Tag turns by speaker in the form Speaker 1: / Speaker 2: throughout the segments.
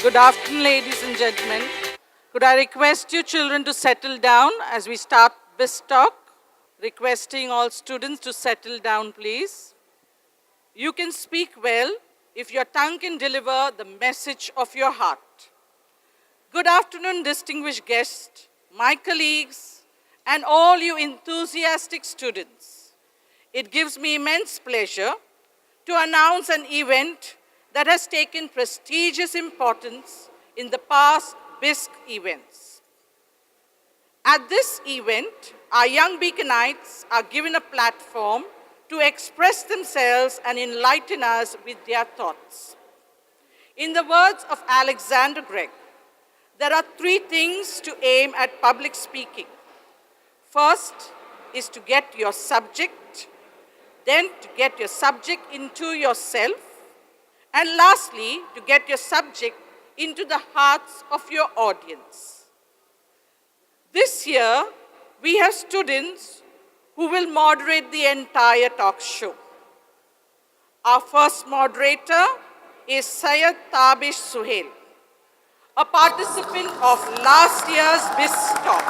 Speaker 1: Good afternoon, ladies and gentlemen. Could I request you children to settle down as we start Bisctalk? Requesting all students to settle down, please. You can speak well if your tongue can deliver the message of your heart. Good afternoon, distinguished guests, my colleagues, and all you enthusiastic students. It gives me immense pleasure to announce an event that has taken prestigious importance in the past Bisc events. At this event, our young Beaconites are given a platform to express themselves and enlighten us with their thoughts. In the words of Alexander Gregg, there are three things to aim at public speaking. First is to get your subject, then to get your subject into yourself, and lastly, to get your subject into the hearts of your audience. This year, we have students who will moderate the entire talk show. Our first moderator is Syed Tabish Suhail, a participant of last year's Bisctalk.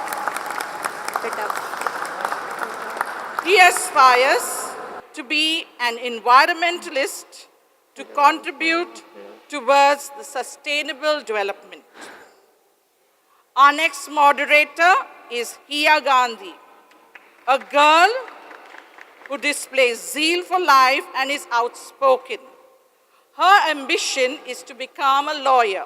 Speaker 1: He aspires to be an environmentalist to contribute towards the sustainable development. Our next moderator is Hiya Gandhi, a girl who displays zeal for life and is outspoken. Her ambition is to become a lawyer.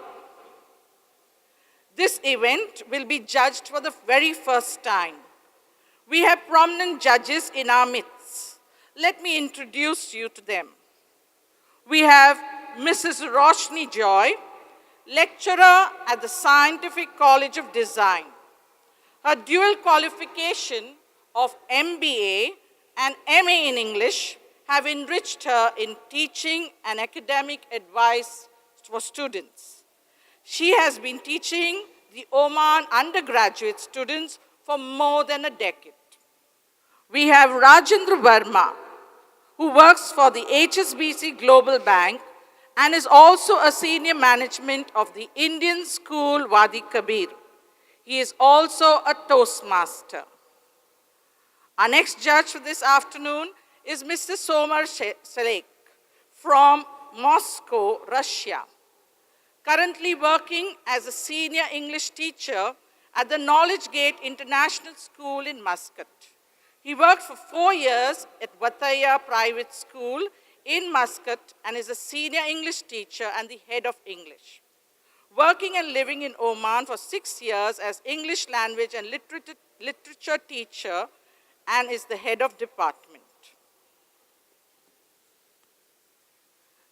Speaker 1: This event will be judged for the very first time. We have prominent judges in our midst. Let me introduce you to them. We have Mrs. Roshni Joy, lecturer at the Scientific College of Design. Her dual qualification of MBA and MA in English have enriched her in teaching and academic advice for students. She has been teaching the Oman undergraduate students for more than a decade. We have Rajendra Verma, who works for the HSBC Global Bank and is also a senior management of the Indian school Wadi Kabir. He is also a Toastmaster. Our next judge for this afternoon is Mr. Somar Selek from Moscow, Russia, currently working as a senior English teacher at the Knowledge Gate International School in Muscat. He worked for 4 years at Vataya Private School in Muscat and is a senior English teacher and the head of English. Working and living in Oman for 6 years as English language and literature teacher and is the head of department.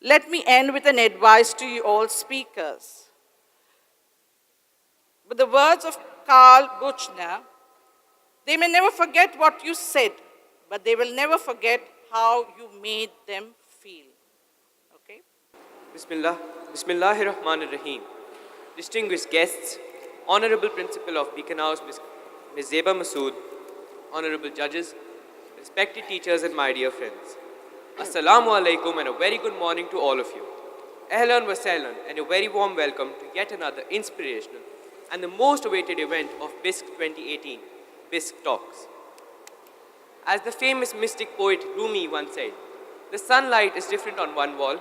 Speaker 1: Let me end with an advice to you all speakers. With the words of Karl Buchner, they may never forget what you said, but they will never forget how you made them feel. Okay?
Speaker 2: Bismillahir-Rahmanir-Rahim. Distinguished guests, Honorable Principal of Beacon House, Ms. Zeba Masood, Honorable Judges, respected teachers and my dear friends. Assalamu alaikum and a very good morning to all of you. Ahlan wa sahlan and a very warm welcome to yet another inspirational and the most awaited event of Bisc 2018, Bisc Talks. As the famous mystic poet Rumi once said, the sunlight is different on one wall,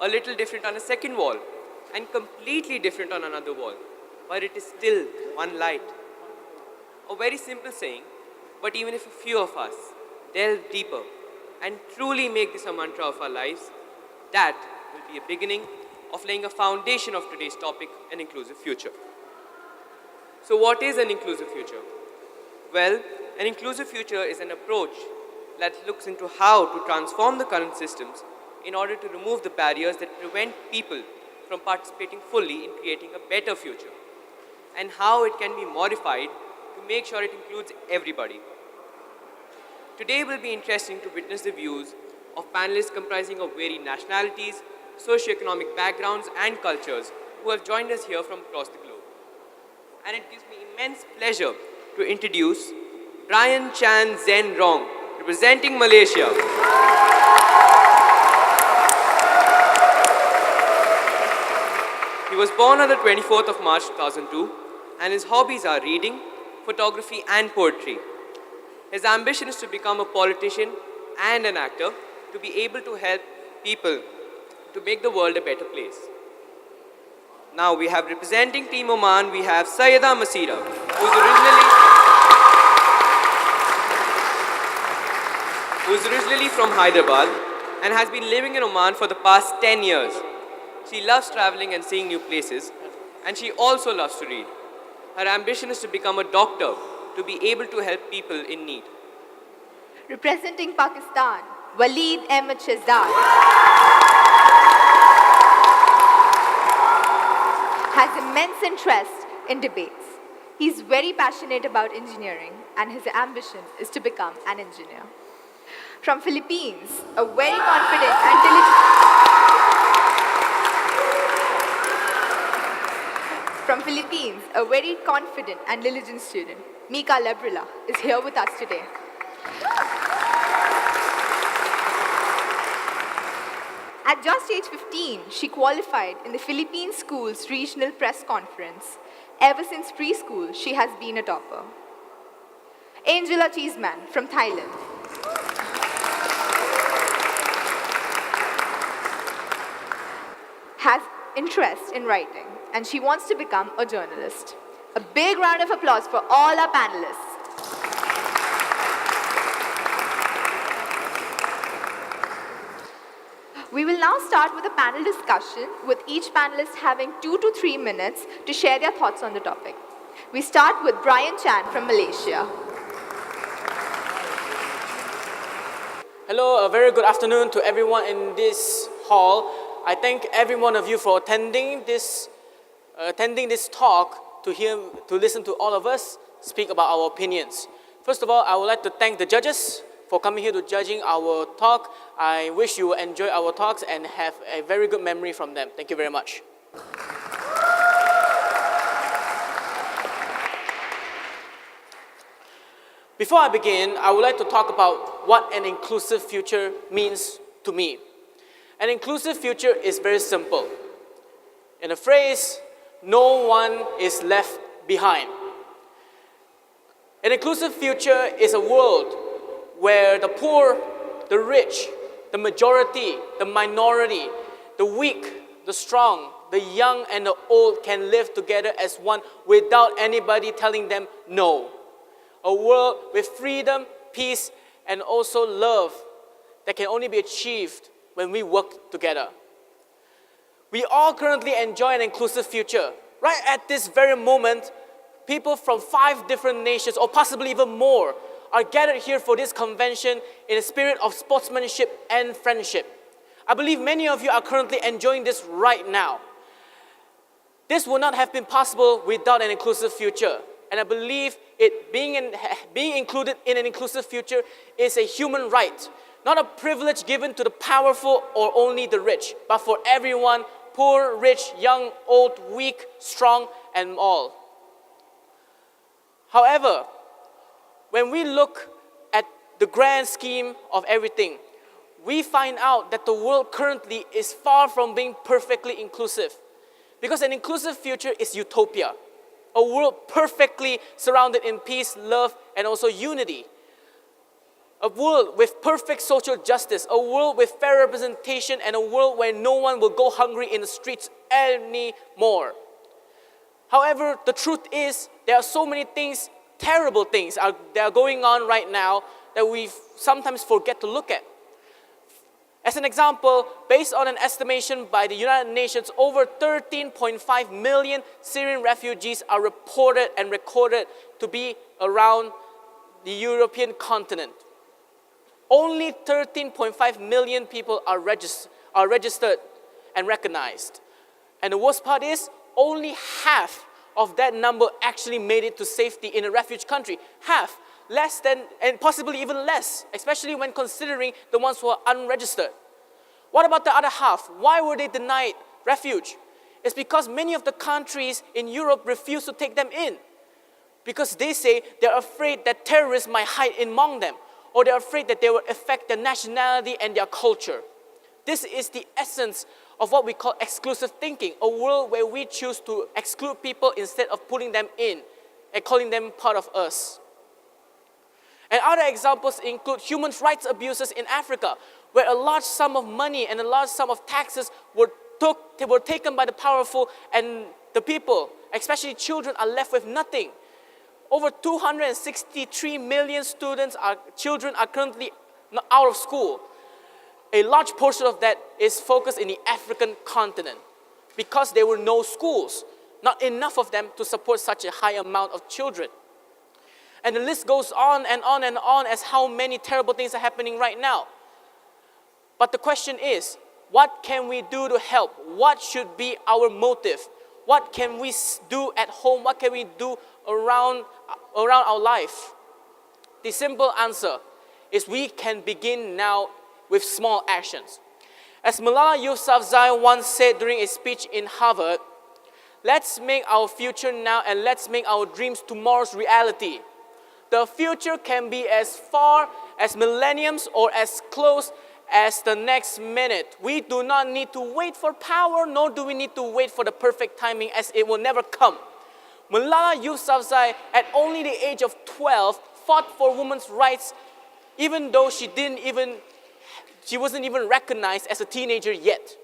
Speaker 2: a little different on a second wall, and completely different on another wall, but it is still one light. A very simple saying, but even if a few of us delve deeper and truly make this a mantra of our lives, that will be a beginning of laying a foundation of today's topic, an inclusive future. So what is an inclusive future? Well, an inclusive future is an approach that looks into how to transform the current systems in order to remove the barriers that prevent people from participating fully in creating a better future, and how it can be modified to make sure it includes everybody. Today will be interesting to witness the views of panelists comprising of varied nationalities, socioeconomic backgrounds and cultures who have joined us here from across the globe. And it gives me immense pleasure to introduce Brian Chan Zen Rong, representing Malaysia. He was born on the 24th of March 2002, and his hobbies are reading, photography, and poetry. His ambition is to become a politician and an actor to be able to help people to make the world a better place. Now we have representing Team Oman, we have Sayyida Masira, who is originally from Hyderabad and has been living in Oman for the past 10 years. She loves traveling and seeing new places, and she also loves to read. Her ambition is to become a doctor to be able to help people in need.
Speaker 3: Representing Pakistan, Waleed Ahmed Shahzad has immense interest in debates. He's very passionate about engineering, and his ambition is to become an engineer. From Philippines, a very confident and diligent student, Mika Lebrilla, is here with us today. At just age 15, she qualified in the Philippine School's Regional Press Conference. Ever since preschool, she has been a topper. Angela Cheeseman from Thailand has interest in writing, and she wants to become a journalist. A big round of applause for all our panelists. We will now start with a panel discussion, with each panelist having 2 to 3 minutes to share their thoughts on the topic. We start with Brian Chan from Malaysia.
Speaker 4: Hello, a very good afternoon to everyone in this hall. I thank every one of you for attending this talk to listen to all of us speak about our opinions. First of all, I would like to thank the judges for coming here to judging our talk. I wish you will enjoy our talks and have a very good memory from them. Thank you very much. Before I begin, I would like to talk about what an inclusive future means to me. An inclusive future is very simple. In a phrase, no one is left behind. An inclusive future is a world where the poor, the rich, the majority, the minority, the weak, the strong, the young and the old can live together as one without anybody telling them no. A world with freedom, peace, and also love that can only be achieved when we work together. We all currently enjoy an inclusive future. Right at this very moment, people from 5 different nations, or possibly even more, are gathered here for this convention in a spirit of sportsmanship and friendship. I believe many of you are currently enjoying this right now. This would not have been possible without an inclusive future. And I believe being included in an inclusive future is a human right, not a privilege given to the powerful or only the rich, but for everyone, poor, rich, young, old, weak, strong, and all. However, when we look at the grand scheme of everything, we find out that the world currently is far from being perfectly inclusive. Because an inclusive future is utopia. A world perfectly surrounded in peace, love, and also unity. A world with perfect social justice, a world with fair representation, and a world where no one will go hungry in the streets anymore. However, the truth is, there are so many things, terrible things that are going on right now that we sometimes forget to look at. As an example, based on an estimation by the United Nations, over 13.5 million Syrian refugees are reported and recorded to be around the European continent. Only 13.5 million people are registered and recognized. And the worst part is, only half of that number actually made it to safety in a refuge country. Half, less than, and possibly even less, especially when considering the ones who are unregistered. What about the other half? Why were they denied refuge? It's because many of the countries in Europe refuse to take them in. Because they say they're afraid that terrorists might hide among them, or they're afraid that they will affect their nationality and their culture. This is the essence of what we call exclusive thinking, a world where we choose to exclude people instead of putting them in and calling them part of us. And other examples include human rights abuses in Africa, where a large sum of money and a large sum of taxes were taken by the powerful, and the people, especially children, are left with nothing. Over 263 million children are currently out of school. A large portion of that is focused in the African continent because there were no schools, not enough of them to support such a high amount of children. And the list goes on and on and on as how many terrible things are happening right now. But the question is, what can we do to help? What should be our motive? What can we do at home? What can we do around our life? The simple answer is we can begin now with small actions. As Malala Yousafzai once said during a speech in Harvard, let's make our future now and let's make our dreams tomorrow's reality. The future can be as far as millenniums or as close as the next minute. We do not need to wait for power, nor do we need to wait for the perfect timing, as it will never come. Malala Yousafzai, at only the age of 12, fought for women's rights, even though she wasn't even recognized as a teenager yet.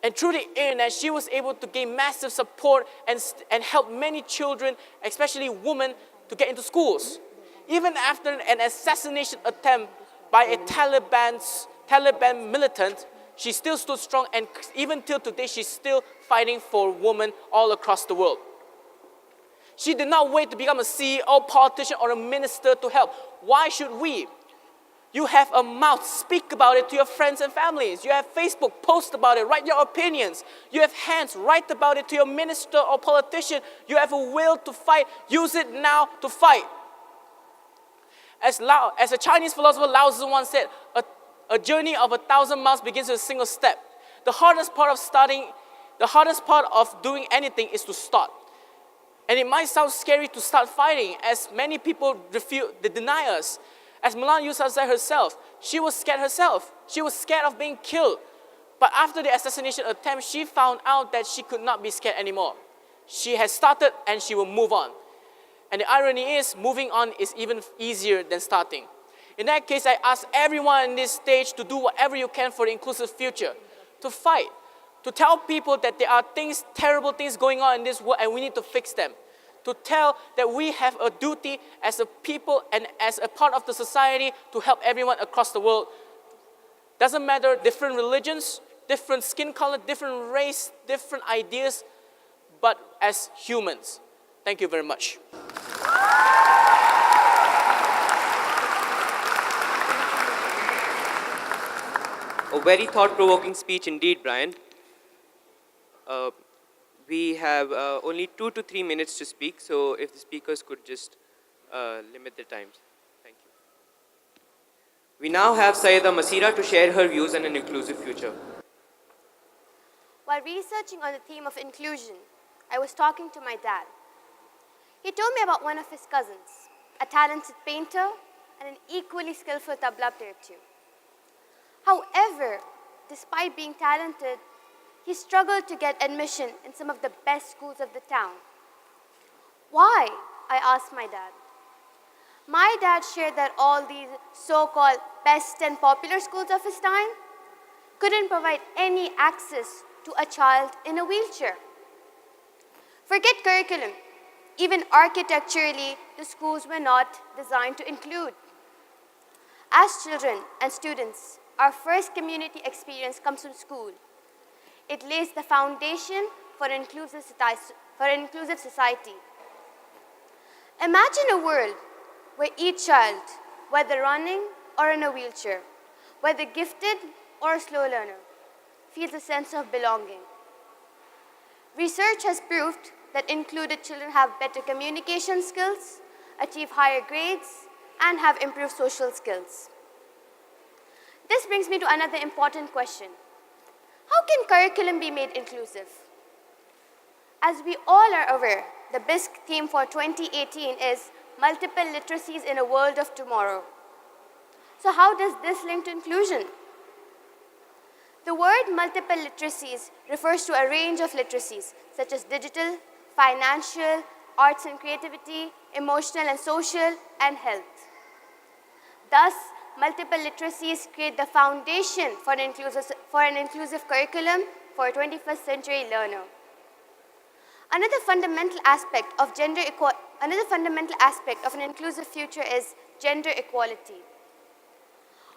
Speaker 4: And through the internet, she was able to gain massive support and help many children, especially women, to get into schools. Even after an assassination attempt by a Taliban militant, she still stood strong, and even till today, she's still fighting for women all across the world. She did not wait to become a CEO, politician, or a minister to help. Why should we? You have a mouth, speak about it to your friends and families. You have Facebook, post about it, write your opinions. You have hands, write about it to your minister or politician. You have a will to fight, use it now to fight. As a Chinese philosopher Lao Tzu once said, a journey of 1,000 miles begins with a single step. The hardest part of doing anything is to start. And it might sound scary to start fighting, as many people deny us. As Malala Yousafzai herself, she was scared herself. She was scared of being killed. But after the assassination attempt, she found out that she could not be scared anymore. She has started and she will move on. And the irony is, moving on is even easier than starting. In that case, I ask everyone on this stage to do whatever you can for the inclusive future, to fight, to tell people that there are terrible things going on in this world and we need to fix them. To tell that we have a duty as a people and as a part of the society to help everyone across the world. Doesn't matter, different religions, different skin color, different race, different ideas, but as humans. Thank you very much.
Speaker 2: A very thought-provoking speech indeed, Brian. We have only 2 to 3 minutes to speak, so if the speakers could just limit their times. Thank you. We now have Sayyida Masira to share her views on an inclusive future.
Speaker 5: While researching on the theme of inclusion, I was talking to my dad. He told me about one of his cousins, a talented painter and an equally skillful tabla player too. However, despite being talented, he struggled to get admission in some of the best schools of the town. Why? I asked my dad. My dad shared that all these so-called best and popular schools of his time couldn't provide any access to a child in a wheelchair. Forget curriculum. Even architecturally, the schools were not designed to include. As children and students, our first community experience comes from school. It lays the foundation for an inclusive society. Imagine a world where each child, whether running or in a wheelchair, whether gifted or a slow learner, feels a sense of belonging. Research has proved that included children have better communication skills, achieve higher grades, and have improved social skills. This brings me to another important question. How can curriculum be made inclusive? As we all are aware, the Bisc theme for 2018 is multiple literacies in a world of tomorrow. So how does this link to inclusion? The word multiple literacies refers to a range of literacies, such as digital, financial, arts and creativity, emotional and social, and health. Thus, multiple literacies create the foundation for an inclusive curriculum for a 21st century learner. Another fundamental aspect of an inclusive future is gender equality.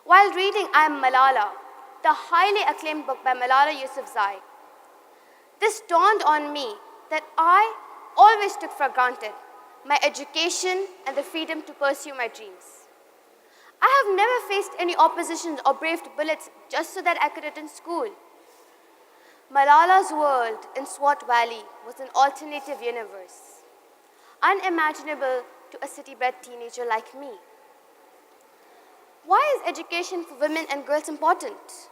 Speaker 5: While reading I Am Malala, the highly acclaimed book by Malala Yousafzai, this dawned on me that I always took for granted my education and the freedom to pursue my dreams. I have never faced any opposition or braved bullets just so that I could attend school. Malala's world in Swat Valley was an alternative universe, unimaginable to a city-bred teenager like me. Why is education for women and girls important?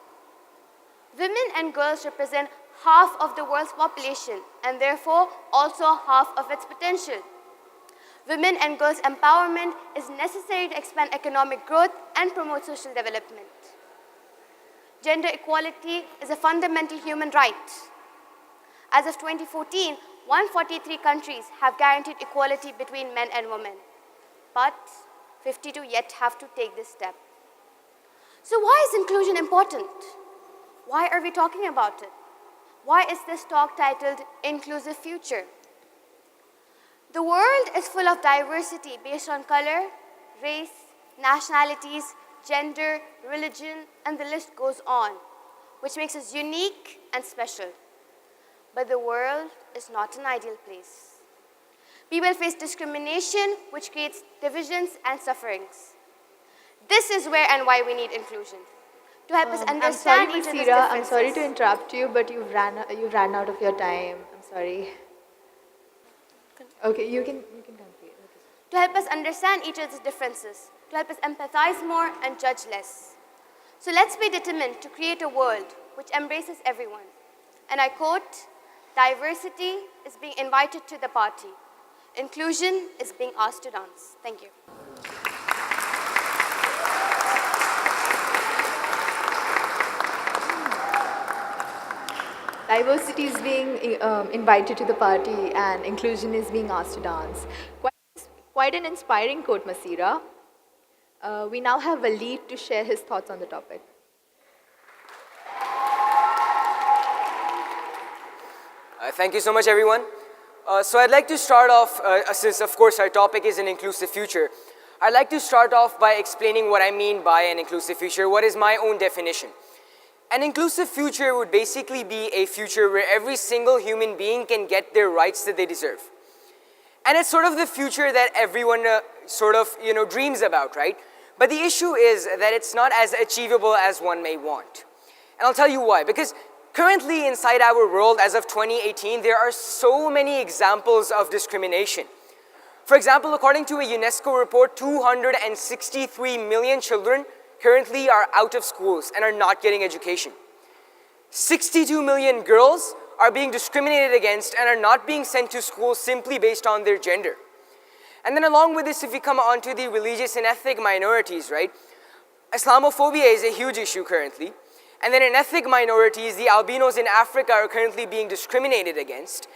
Speaker 5: Women and girls represent half of the world's population and therefore also half of its potential. Women and girls' empowerment is necessary to expand economic growth and promote social development. Gender equality is a fundamental human right. As of 2014, 143 countries have guaranteed equality between men and women, but 52 yet have to take this step. So why is inclusion important? Why are we talking about it? Why is this talk titled Inclusive Future? The world is full of diversity based on color, race, nationalities, gender, religion, and the list goes on, which makes us unique and special. But the world is not an ideal place. People face discrimination, which creates divisions and sufferings. This is where and why we need inclusion. To help us understand each other's differences.
Speaker 3: I'm sorry to interrupt you, but you've ran out of your time. I'm sorry. Okay, you can complete. Okay.
Speaker 5: To help us understand each other's differences, to help us empathize more and judge less. So let's be determined to create a world which embraces everyone. And I quote, "Diversity is being invited to the party. Inclusion is being asked to dance." Thank you.
Speaker 3: Diversity is being invited to the party and inclusion is being asked to dance. Quite an inspiring quote, Masira. We now have Waleed to share his thoughts on the topic.
Speaker 6: Thank you so much, everyone. So I'd like to start off, since of course our topic is an inclusive future, I'd like to start off by explaining what I mean by an inclusive future, what is my own definition. An inclusive future would basically be a future where every single human being can get their rights that they deserve. And it's sort of the future that everyone dreams about, right? But the issue is that it's not as achievable as one may want. And I'll tell you why. Because currently inside our world, as of 2018, there are so many examples of discrimination. For example, according to a UNESCO report, 263 million children currently are out of schools and are not getting education. 62 million girls are being discriminated against and are not being sent to school simply based on their gender. And then along with this, if we come on to the religious and ethnic minorities, right? Islamophobia is a huge issue currently. And then in ethnic minorities, the albinos in Africa are currently being discriminated against.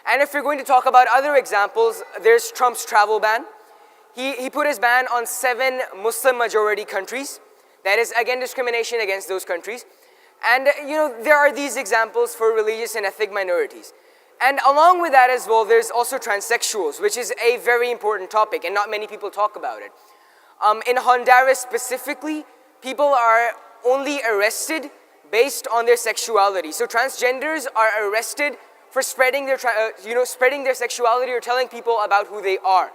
Speaker 6: And if we're going to talk about other examples, there's Trump's travel ban. He put his ban on 7 Muslim majority countries. That is, again, discrimination against those countries. And, there are these examples for religious and ethnic minorities. And along with that as well, there's also transsexuals, which is a very important topic, and not many people talk about it. In Honduras specifically, people are only arrested based on their sexuality. So transgenders are arrested for spreading their sexuality or telling people about who they are.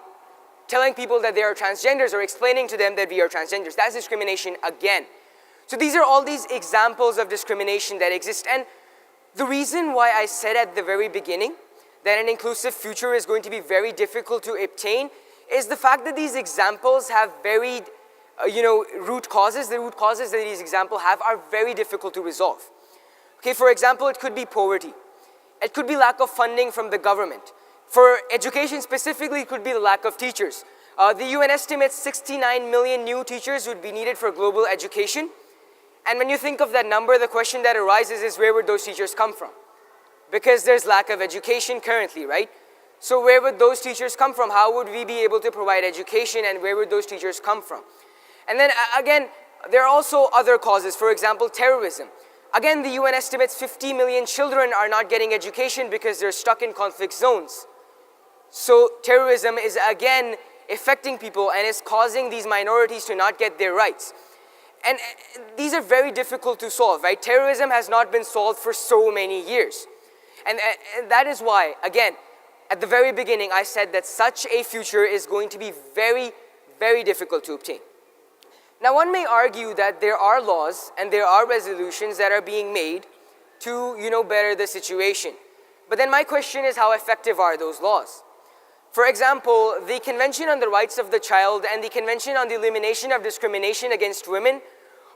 Speaker 6: Telling people that they are transgenders or explaining to them that we are transgenders. That's discrimination again. So these are all these examples of discrimination that exist. And the reason why I said at the very beginning that an inclusive future is going to be very difficult to obtain is the fact that these examples have varied, root causes. The root causes that these examples have are very difficult to resolve. Okay, for example, it could be poverty. It could be lack of funding from the government. For education specifically, it could be the lack of teachers. The UN estimates 69 million new teachers would be needed for global education. And when you think of that number, the question that arises is where would those teachers come from? Because there's lack of education currently, right? So where would those teachers come from? How would we be able to provide education, and where would those teachers come from? And then again, there are also other causes. For example, terrorism. Again, the UN estimates 50 million children are not getting education because they're stuck in conflict zones. So terrorism is again affecting people and is causing these minorities to not get their rights. And these are very difficult to solve, right? Terrorism has not been solved for so many years. And that is why, again, at the very beginning, I said that such a future is going to be very, very difficult to obtain. Now, one may argue that there are laws and there are resolutions that are being made to, better the situation. But then my question is, how effective are those laws? For example, the Convention on the Rights of the Child and the Convention on the Elimination of Discrimination Against Women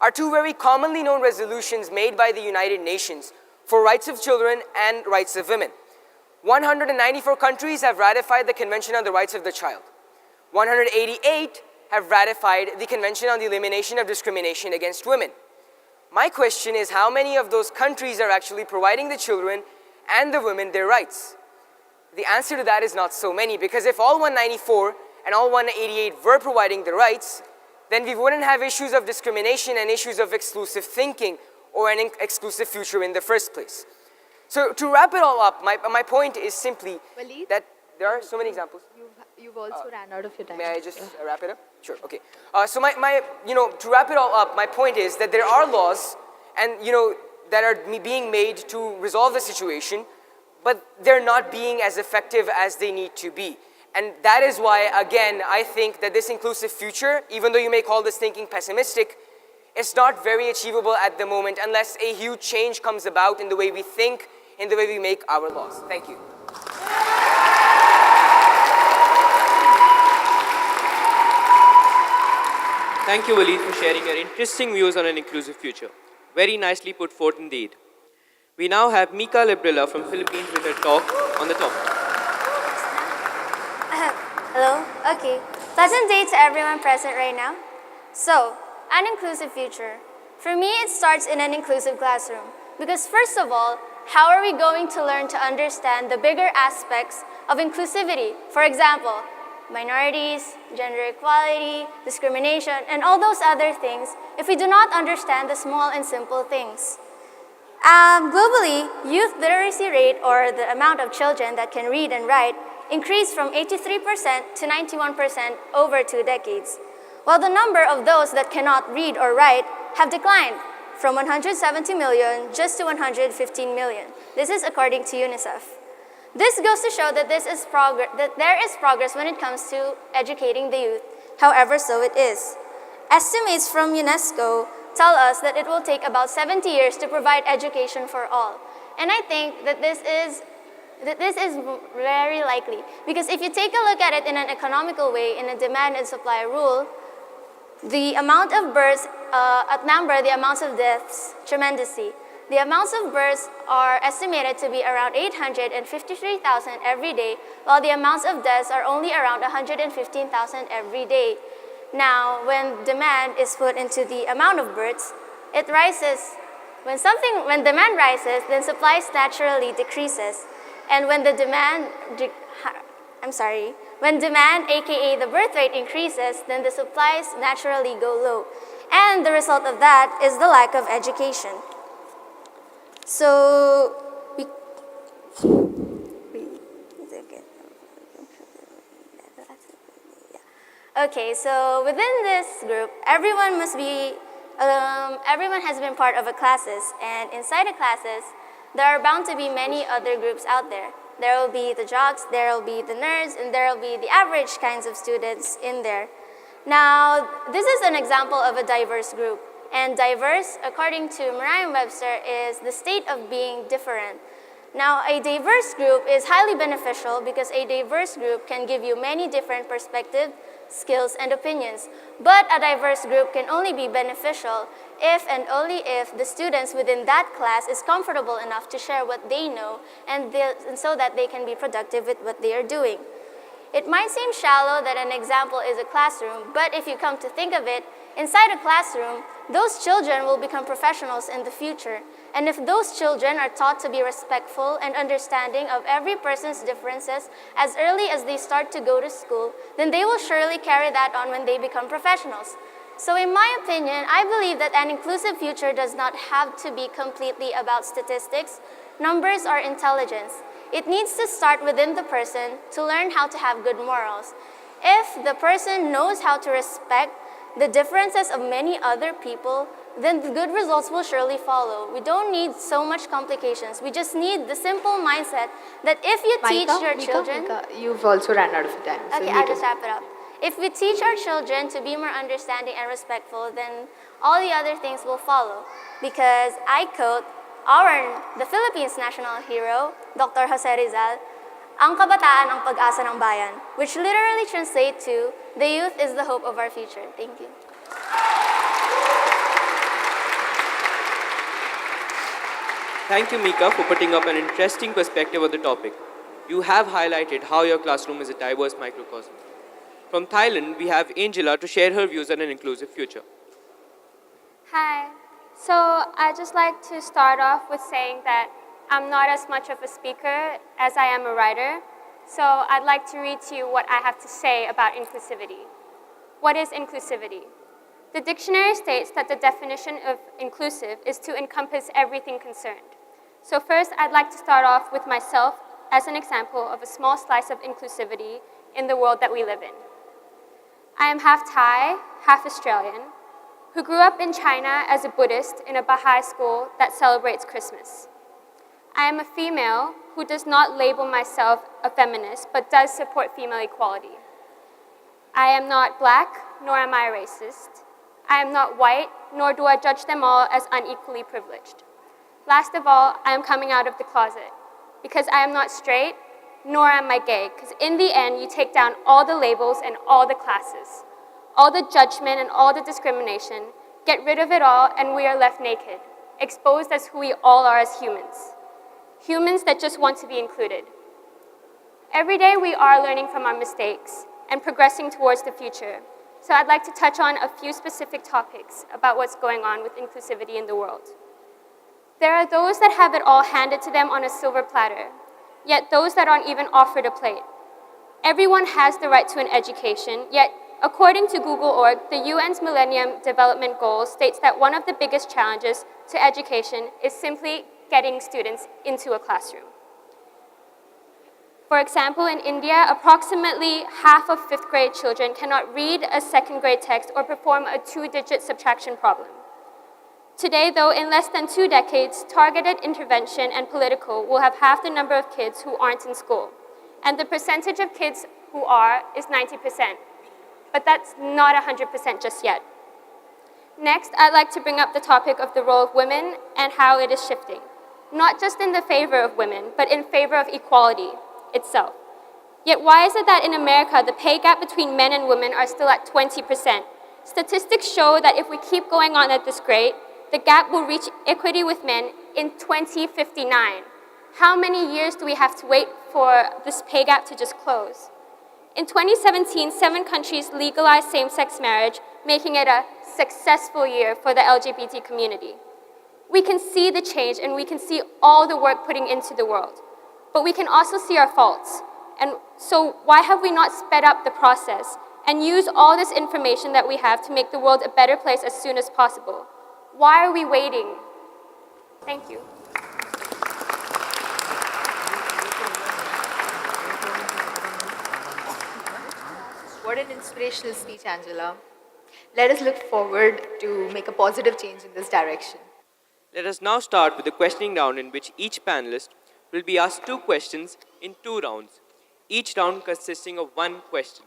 Speaker 6: are two very commonly known resolutions made by the United Nations for rights of children and rights of women. 194 countries have ratified the Convention on the Rights of the Child. 188 have ratified the Convention on the Elimination of Discrimination Against Women. My question is, how many of those countries are actually providing the children and the women their rights? The answer to that is not so many, because if all 194 and all 188 were providing the rights, then we wouldn't have issues of discrimination and issues of exclusive thinking or an exclusive future in the first place. So to wrap it all up, my point is simply
Speaker 3: Waleed?
Speaker 6: that there are so many examples.
Speaker 3: You've also ran out of your time.
Speaker 6: May I just wrap it up? Sure, okay. So to wrap it all up, my point is that there are laws and, that are being made to resolve the situation, but they're not being as effective as they need to be. And that is why, again, I think that this inclusive future, even though you may call this thinking pessimistic, is not very achievable at the moment unless a huge change comes about in the way we think, in the way we make our laws. Thank you.
Speaker 2: Thank you, Waleed, for sharing your interesting views on an inclusive future. Very nicely put forth indeed. We now have Mika Librilla from Philippines with her talk on the topic.
Speaker 7: Hello? Okay. Pleasant day to everyone present right now. So, an inclusive future. For me, it starts in an inclusive classroom. Because first of all, how are we going to learn to understand the bigger aspects of inclusivity? For example, minorities, gender equality, discrimination, and all those other things if we do not understand the small and simple things. Globally, youth literacy rate, or the amount of children that can read and write, increased from 83% to 91% over 2 decades, while the number of those that cannot read or write have declined from 170 million just to 115 million. This is according to UNICEF. This goes to show that there is progress when it comes to educating the youth. However, so it is. Estimates from UNESCO tell us that it will take about 70 years to provide education for all. And I think that this is very likely, because if you take a look at it in an economical way, in a demand and supply rule, the amount of births outnumber the amounts of deaths tremendously. The amounts of births are estimated to be around 853,000 every day, while the amounts of deaths are only around 115,000 every day. Now, when demand is put into the amount of births, it rises. When demand rises, then supplies naturally decreases. And when the demand, when demand, aka the birth rate, increases, then the supplies naturally go low. And the result of that is the lack of education. So, okay, so within this group, everyone has been part of a classes, and inside the classes, there are bound to be many other groups out there. There will be the jocks, there will be the nerds, and there will be the average kinds of students in there. Now, this is an example of a diverse group. And diverse, according to Merriam-Webster, is the state of being different. Now, a diverse group is highly beneficial because a diverse group can give you many different perspectives, skills, and opinions. But a diverse group can only be beneficial if and only if the students within that class is comfortable enough to share what they know and so that they can be productive with what they are doing. It might seem shallow that an example is a classroom, but if you come to think of it, inside a classroom, those children will become professionals in the future. And if those children are taught to be respectful and understanding of every person's differences as early as they start to go to school, then they will surely carry that on when they become professionals. So in my opinion, I believe that an inclusive future does not have to be completely about statistics, numbers, or intelligence. It needs to start within the person to learn how to have good morals. If the person knows how to respect the differences of many other people, then the good results will surely follow. We don't need so much complications. We just need the simple mindset that if you teach your children...
Speaker 3: Mika, you've also ran out of time. So
Speaker 7: Okay, I'll just wrap it up. If we teach our children to be more understanding and respectful, then all the other things will follow. Because I quote the Philippines national hero, Dr. Jose Rizal, "Ang kabataan ang pag-asa ng bayan," which literally translates to, "The youth is the hope of our future." Thank you.
Speaker 2: Thank you, Mika, for putting up an interesting perspective of the topic. You have highlighted how your classroom is a diverse microcosm. From Thailand, we have Angela to share her views on an inclusive future.
Speaker 8: Hi. So I'd just like to start off with saying that I'm not as much of a speaker as I am a writer. So I'd like to read to you what I have to say about inclusivity. What is inclusivity? The dictionary states that the definition of inclusive is to encompass everything concerned. So first, I'd like to start off with myself as an example of a small slice of inclusivity in the world that we live in. I am half Thai, half Australian, who grew up in China as a Buddhist in a Baha'i school that celebrates Christmas. I am a female who does not label myself a feminist, but does support female equality. I am not black, nor am I a racist. I am not white, nor do I judge them all as unequally privileged. Last of all, I am coming out of the closet, because I am not straight, nor am I gay, because in the end, you take down all the labels and all the classes, all the judgment and all the discrimination, get rid of it all, and we are left naked, exposed as who we all are as humans. Humans that just want to be included. Every day we are learning from our mistakes and progressing towards the future. So I'd like to touch on a few specific topics about what's going on with inclusivity in the world. There are those that have it all handed to them on a silver platter, yet those that aren't even offered a plate. Everyone has the right to an education, yet according to Google.org, the UN's Millennium Development Goals states that one of the biggest challenges to education is simply getting students into a classroom. For example, in India, approximately half of fifth grade children cannot read a second grade text or perform a two-digit subtraction problem. Today, though, in less than 2 decades, targeted intervention and political will have half the number of kids who aren't in school. And the percentage of kids who are is 90%. But that's not 100% just yet. Next, I'd like to bring up the topic of the role of women and how it is shifting. Not just in the favor of women, but in favor of equality itself. Yet why is it that in America, the pay gap between men and women are still at 20%? Statistics show that if we keep going on at this rate, the gap will reach equity with men in 2059. How many years do we have to wait for this pay gap to just close? In 2017, 7 countries legalized same-sex marriage, making it a successful year for the LGBT community. We can see the change and we can see all the work putting into the world. But we can also see our faults. And so why have we not sped up the process and used all this information that we have to make the world a better place as soon as possible? Why are we waiting? Thank you.
Speaker 3: What an inspirational speech, Angela. Let us look forward to make a positive change in this direction.
Speaker 2: Let us now start with the questioning round in which each panelist will be asked 2 questions in 2 rounds, each round consisting of 1 question.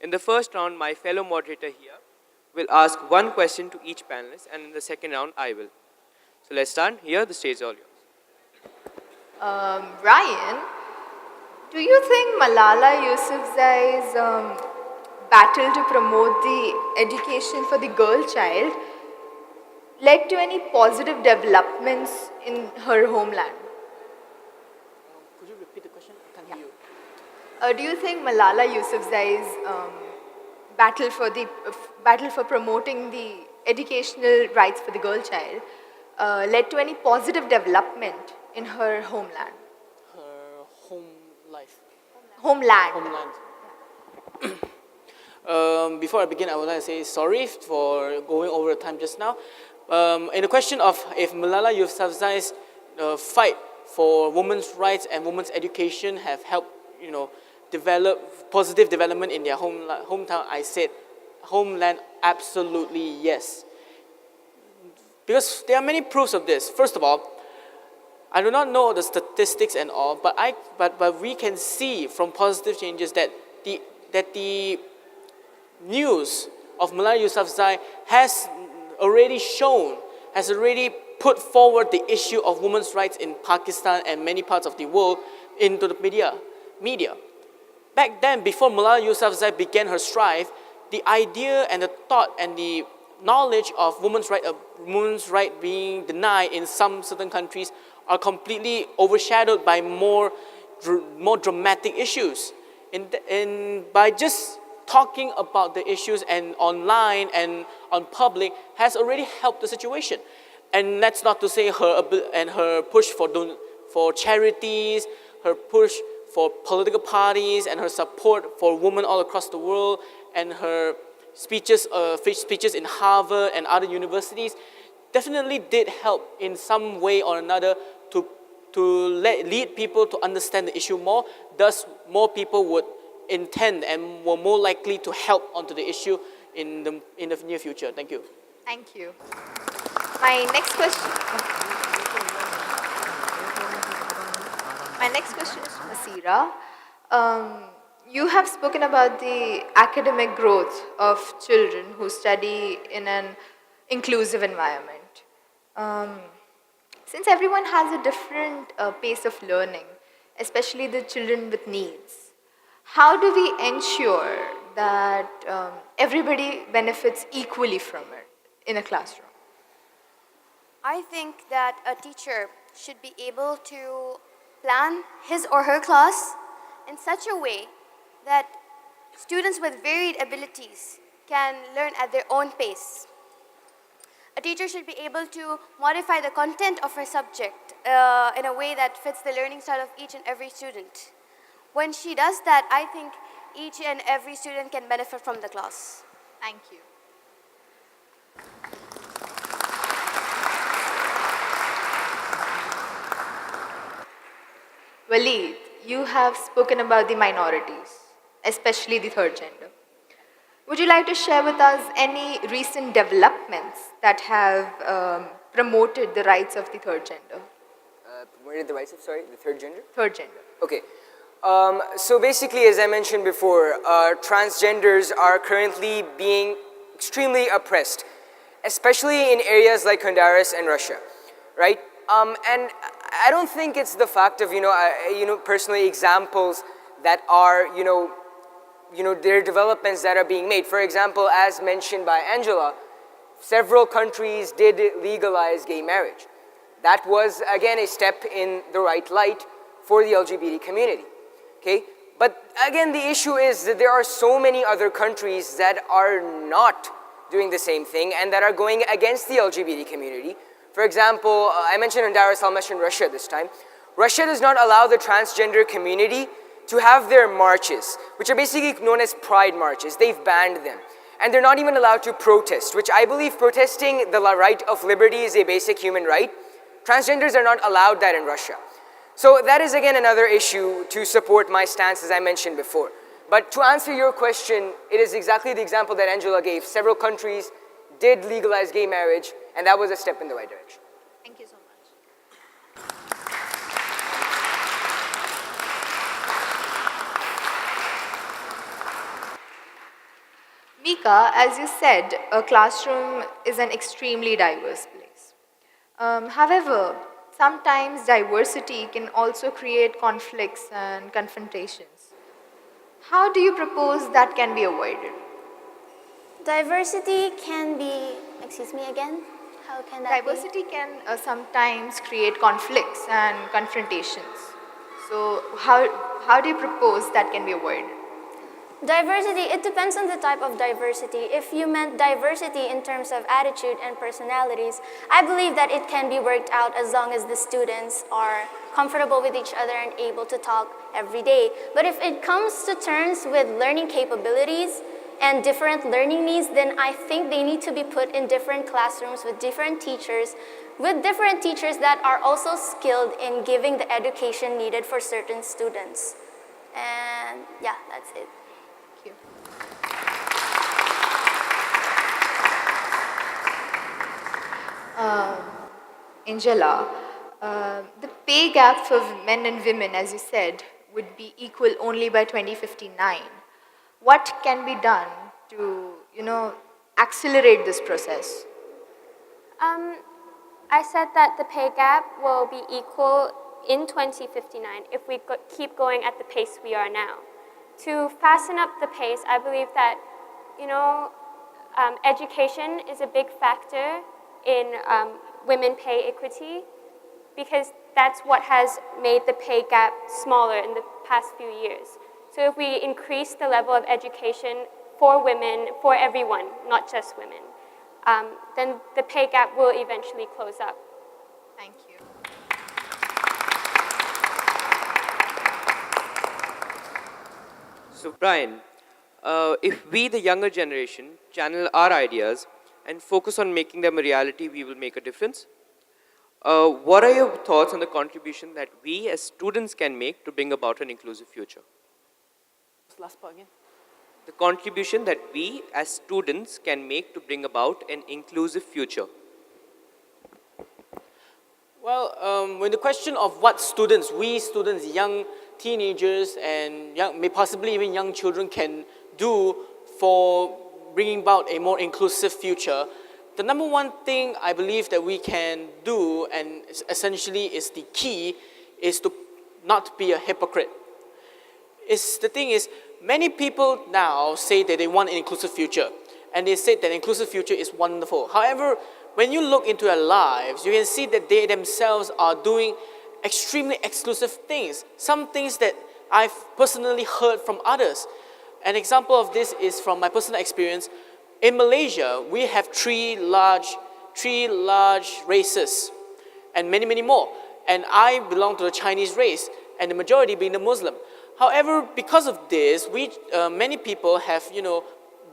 Speaker 2: In the first round, my fellow moderator here will ask 1 question to each panelist, and in the second round, I will. So let's start. Here, the stage is all yours.
Speaker 3: Ryan, do you think Malala Yousafzai's battle to promote the education for the girl child led to any positive developments in her homeland?
Speaker 4: Could you repeat the question? I can't hear you.
Speaker 3: Do you think Malala Yousafzai's battle for promoting the educational rights for the girl child led to any positive development in her homeland?
Speaker 4: Her home life.
Speaker 3: Homeland.
Speaker 4: Homeland. Before I begin, I would like to say sorry for going over the time just now. In the question of if Malala Yousafzai's fight for women's rights and women's education have helped, develop positive development in their hometown, I said homeland, absolutely yes. Because there are many proofs of this. First of all, I do not know the statistics and all, but we can see from positive changes that the news of Malala Yousafzai has already put forward the issue of women's rights in Pakistan and many parts of the world into the media. Back then, before Malala Yousafzai began her strive, the idea and the thought and the knowledge of women's right being denied in some certain countries are completely overshadowed by more dramatic issues. By just talking about the issues and online and on public has already helped the situation. And that's not to say her push for charities, her push for political parties, and her support for women all across the world, and her speeches in Harvard and other universities definitely did help in some way or another to lead people to understand the issue more. Thus, more people would intend and were more likely to help onto the issue in the near future. Thank you.
Speaker 3: Thank you. My next question. My next question is from Asira. You have spoken about the academic growth of children who study in an inclusive environment. Since everyone has a different pace of learning, especially the children with needs, how do we ensure that everybody benefits equally from it in a classroom?
Speaker 5: I think that a teacher should be able to plan his or her class in such a way that students with varied abilities can learn at their own pace. A teacher should be able to modify the content of her subject in a way that fits the learning style of each and every student. When she does that, I think each and every student can benefit from the class.
Speaker 3: Thank you. Waleed, you have spoken about the minorities, especially the third gender. Would you like to share with us any recent developments that have promoted the rights of the third gender?
Speaker 6: Promoted the rights of, the third gender?
Speaker 3: Third gender.
Speaker 6: Okay. So basically, as I mentioned before, transgenders are currently being extremely oppressed, especially in areas like Honduras and Russia, right? And I don't think it's the fact of, personally examples that are, there are developments that are being made. For example, as mentioned by Angela, several countries did legalize gay marriage. That was, again, a step in the right light for the LGBT community, okay? But again, the issue is that there are so many other countries that are not doing the same thing and that are going against the LGBT community. For example, I mentioned Honduras, I'll mention Russia this time. Russia does not allow the transgender community to have their marches, which are basically known as pride marches. They've banned them. And they're not even allowed to protest, which I believe protesting the right of liberty is a basic human right. Transgenders are not allowed that in Russia. So that is again another issue to support my stance as I mentioned before. But to answer your question, it is exactly the example that Angela gave. Several countries did legalize gay marriage, and that was a step in the right direction.
Speaker 3: Thank you so much. Mika, as you said, a classroom is an extremely diverse place. However, sometimes diversity can also create conflicts and confrontations. How do you propose that can be avoided?
Speaker 7: Diversity can be, excuse me again? How can that
Speaker 3: Diversity can sometimes create conflicts and confrontations. So how do you propose that can be avoided?
Speaker 7: Diversity, it depends on the type of diversity. If you meant diversity in terms of attitude and personalities, I believe that it can be worked out as long as the students are comfortable with each other and able to talk every day. But if it comes to terms with learning capabilities and different learning needs, then I think they need to be put in different classrooms with different teachers that are also skilled in giving the education needed for certain students. And yeah, that's it.
Speaker 3: Thank you. Angela, the pay gap for men and women, as you said, would be equal only by 2059. What can be done to, accelerate this process?
Speaker 8: I said that the pay gap will be equal in 2059 if we keep going at the pace we are now. To fasten up the pace, I believe that, education is a big factor in women pay equity because that's what has made the pay gap smaller in the past few years. So if we increase the level of education for women, for everyone, not just women, then the pay gap will eventually close up.
Speaker 3: Thank you.
Speaker 2: So Brian, if we, the younger generation, channel our ideas and focus on making them a reality, we will make a difference. What are your thoughts on the contribution that we as students can make to bring about an inclusive future?
Speaker 4: Last part again.
Speaker 2: The contribution that we as students can make to bring about an inclusive future.
Speaker 4: Well, when the question of what students, we students, young teenagers and possibly even young children can do for bringing about a more inclusive future, the number one thing I believe that we can do, and essentially is the key, is to not be a hypocrite. The thing is, many people now say that they want an inclusive future, and they say that inclusive future is wonderful. However, when you look into their lives, you can see that they themselves are doing extremely exclusive things, some things that I've personally heard from others. An example of this is from my personal experience. In Malaysia, we have three large races and many, many more. And I belong to the Chinese race, and the majority being the Muslim. However, because of this, many people have,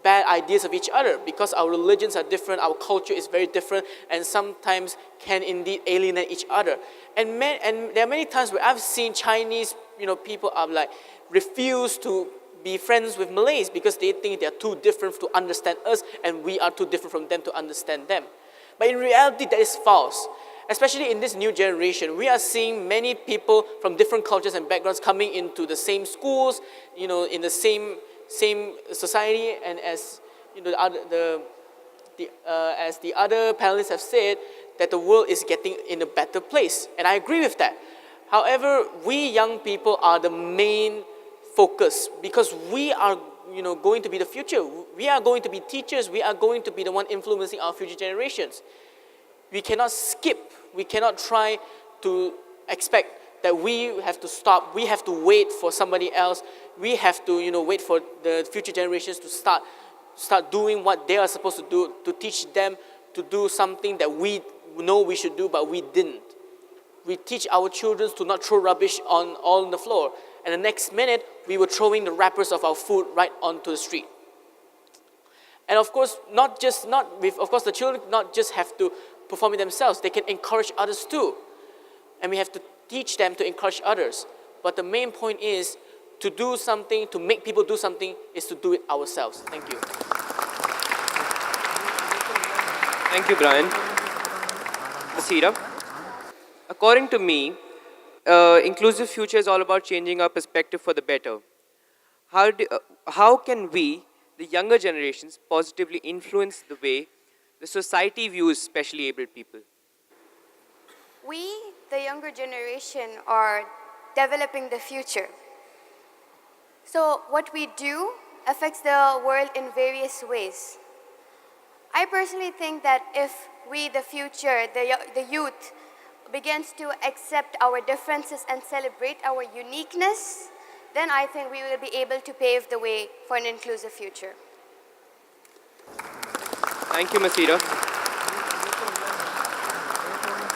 Speaker 4: bad ideas of each other because our religions are different, our culture is very different, and sometimes can indeed alienate each other. And there are many times where I've seen Chinese, people are like refuse to be friends with Malays because they think they are too different to understand us, and we are too different from them to understand them. But in reality, that is false. Especially in this new generation, we are seeing many people from different cultures and backgrounds coming into the same schools, in the same society, and as as the other panelists have said, that the world is getting in a better place, and I agree with that. However, we young people are the main focus because we are going to be the future. We are going to be teachers. We are going to be the one influencing our future generations. We cannot skip. We cannot try to expect that we have to stop. We have to wait for somebody else. We have to, wait for the future generations to start doing what they are supposed to do, to teach them to do something that we know we should do, but we didn't. We teach our children to not throw rubbish on the floor, and the next minute we were throwing the wrappers of our food right onto the street. And of course, the children not just have to perform it themselves, they can encourage others too. And we have to teach them to encourage others. But the main point is to do something, to make people do something, is to do it ourselves. Thank you.
Speaker 2: Thank you, Brian. Basira, according to me, inclusive future is all about changing our perspective for the better. How can we, the younger generations, positively influence the way the society views specially abled people?
Speaker 5: We, the younger generation, are developing the future. So what we do affects the world in various ways. I personally think that if we, the future, the youth, begins to accept our differences and celebrate our uniqueness, then I think we will be able to pave the way for an inclusive future.
Speaker 2: Thank you, Masira.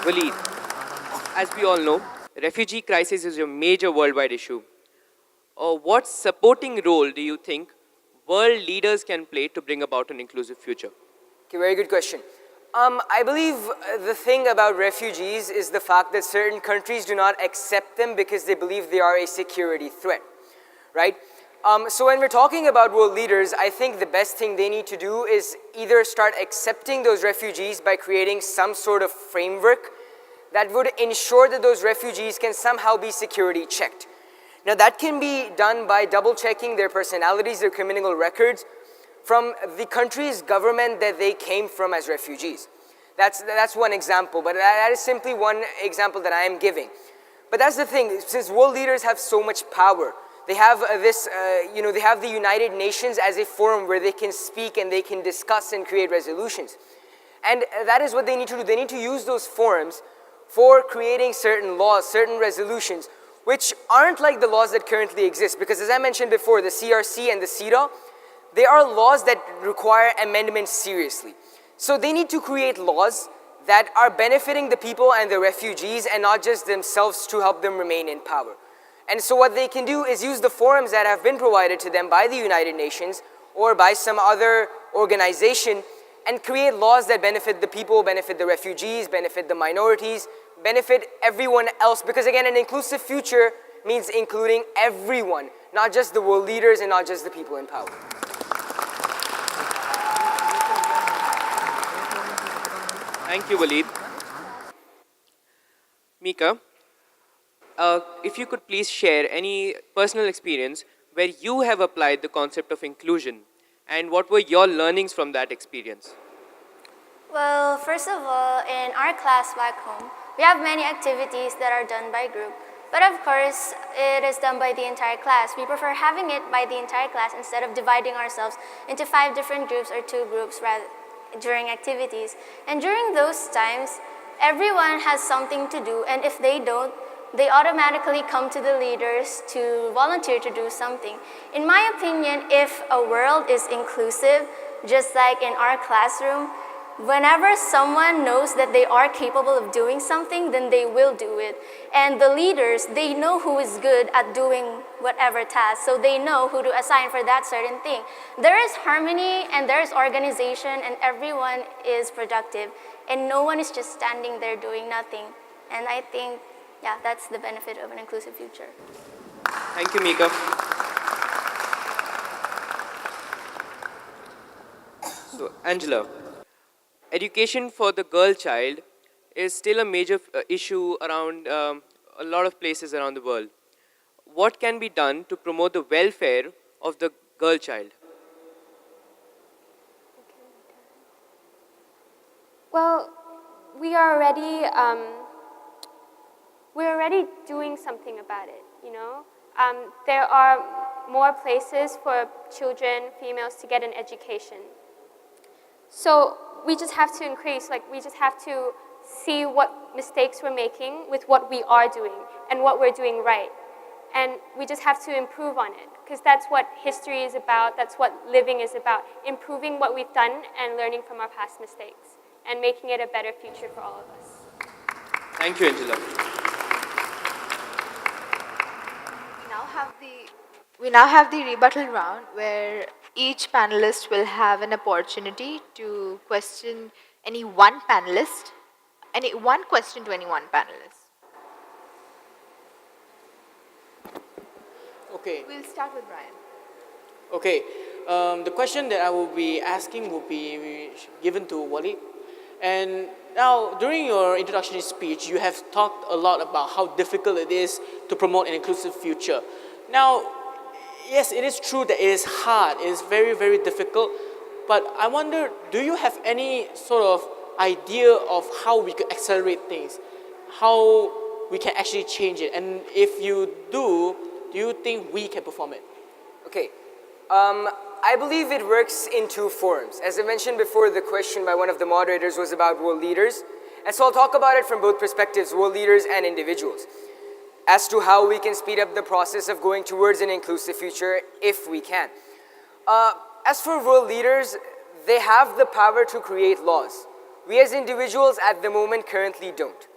Speaker 2: Waleed, as we all know, refugee crisis is a major worldwide issue. What supporting role do you think world leaders can play to bring about an inclusive future?
Speaker 6: Okay, very good question. I believe the thing about refugees is the fact that certain countries do not accept them because they believe they are a security threat, right? So when we're talking about world leaders, I think the best thing they need to do is either start accepting those refugees by creating some sort of framework that would ensure that those refugees can somehow be security checked. Now that can be done by double checking their personalities, their criminal records, from the country's government that they came from as refugees. That's one example, but that is simply one example that I am giving. But that's the thing, since world leaders have so much power, they have they have the United Nations as a forum where they can speak and they can discuss and create resolutions. And that is what they need to do. They need to use those forums for creating certain laws, certain resolutions, which aren't like the laws that currently exist. Because as I mentioned before, the CRC and the CEDAW, they are laws that require amendments seriously. So they need to create laws that are benefiting the people and the refugees and not just themselves to help them remain in power. And so what they can do is use the forums that have been provided to them by the United Nations or by some other organization and create laws that benefit the people, benefit the refugees, benefit the minorities, benefit everyone else. Because again, an inclusive future means including everyone, not just the world leaders and not just the people in power.
Speaker 2: Thank you, Waleed. Mika, if you could please share any personal experience where you have applied the concept of inclusion and what were your learnings from that experience?
Speaker 7: Well, first of all, in our class back home, we have many activities that are done by group. But of course, it is done by the entire class. We prefer having it by the entire class instead of dividing ourselves into 5 different groups or 2 groups during activities. And during those times, everyone has something to do, and if they don't, they automatically come to the leaders to volunteer to do something. In my opinion, if a world is inclusive, just like in our classroom, whenever someone knows that they are capable of doing something, then they will do it. And the leaders, they know who is good at doing whatever task, so they know who to assign for that certain thing. There is harmony and there is organization and everyone is productive and no one is just standing there doing nothing. And I think, yeah, that's the benefit of an inclusive future.
Speaker 2: Thank you, Mika. So, Angela, education for the girl child is still a major issue around a lot of places around the world. What can be done to promote the welfare of the girl child?
Speaker 8: Well, we're already doing something about it, you know? There are more places for children, females, to get an education. So we just have to increase, we just have to see what mistakes we're making with what we are doing and what we're doing right. And we just have to improve on it, because that's what history is about, that's what living is about, improving what we've done and learning from our past mistakes and making it a better future for all of us.
Speaker 2: Thank you, Angela.
Speaker 3: We now have the rebuttal round where each panelist will have an opportunity to question any one panelist, one question to any one panelist.
Speaker 4: Okay.
Speaker 3: We'll start with Brian.
Speaker 4: Okay. The question that I will be asking will be given to Waleed. And now, during your introductory speech, you have talked a lot about how difficult it is to promote an inclusive future. Now, yes, it is true that it is hard, it is very, very difficult, but I wonder, do you have any sort of idea of how we could accelerate things, how we can actually change it? And if you do you think we can perform it?
Speaker 6: Okay. I believe it works in 2 forms. As I mentioned before, the question by one of the moderators was about world leaders. And so I'll talk about it from both perspectives, world leaders and individuals. as to how we can speed up the process of going towards an inclusive future if we can. As for world leaders, they have the power to create laws. We as individuals at the moment currently don't.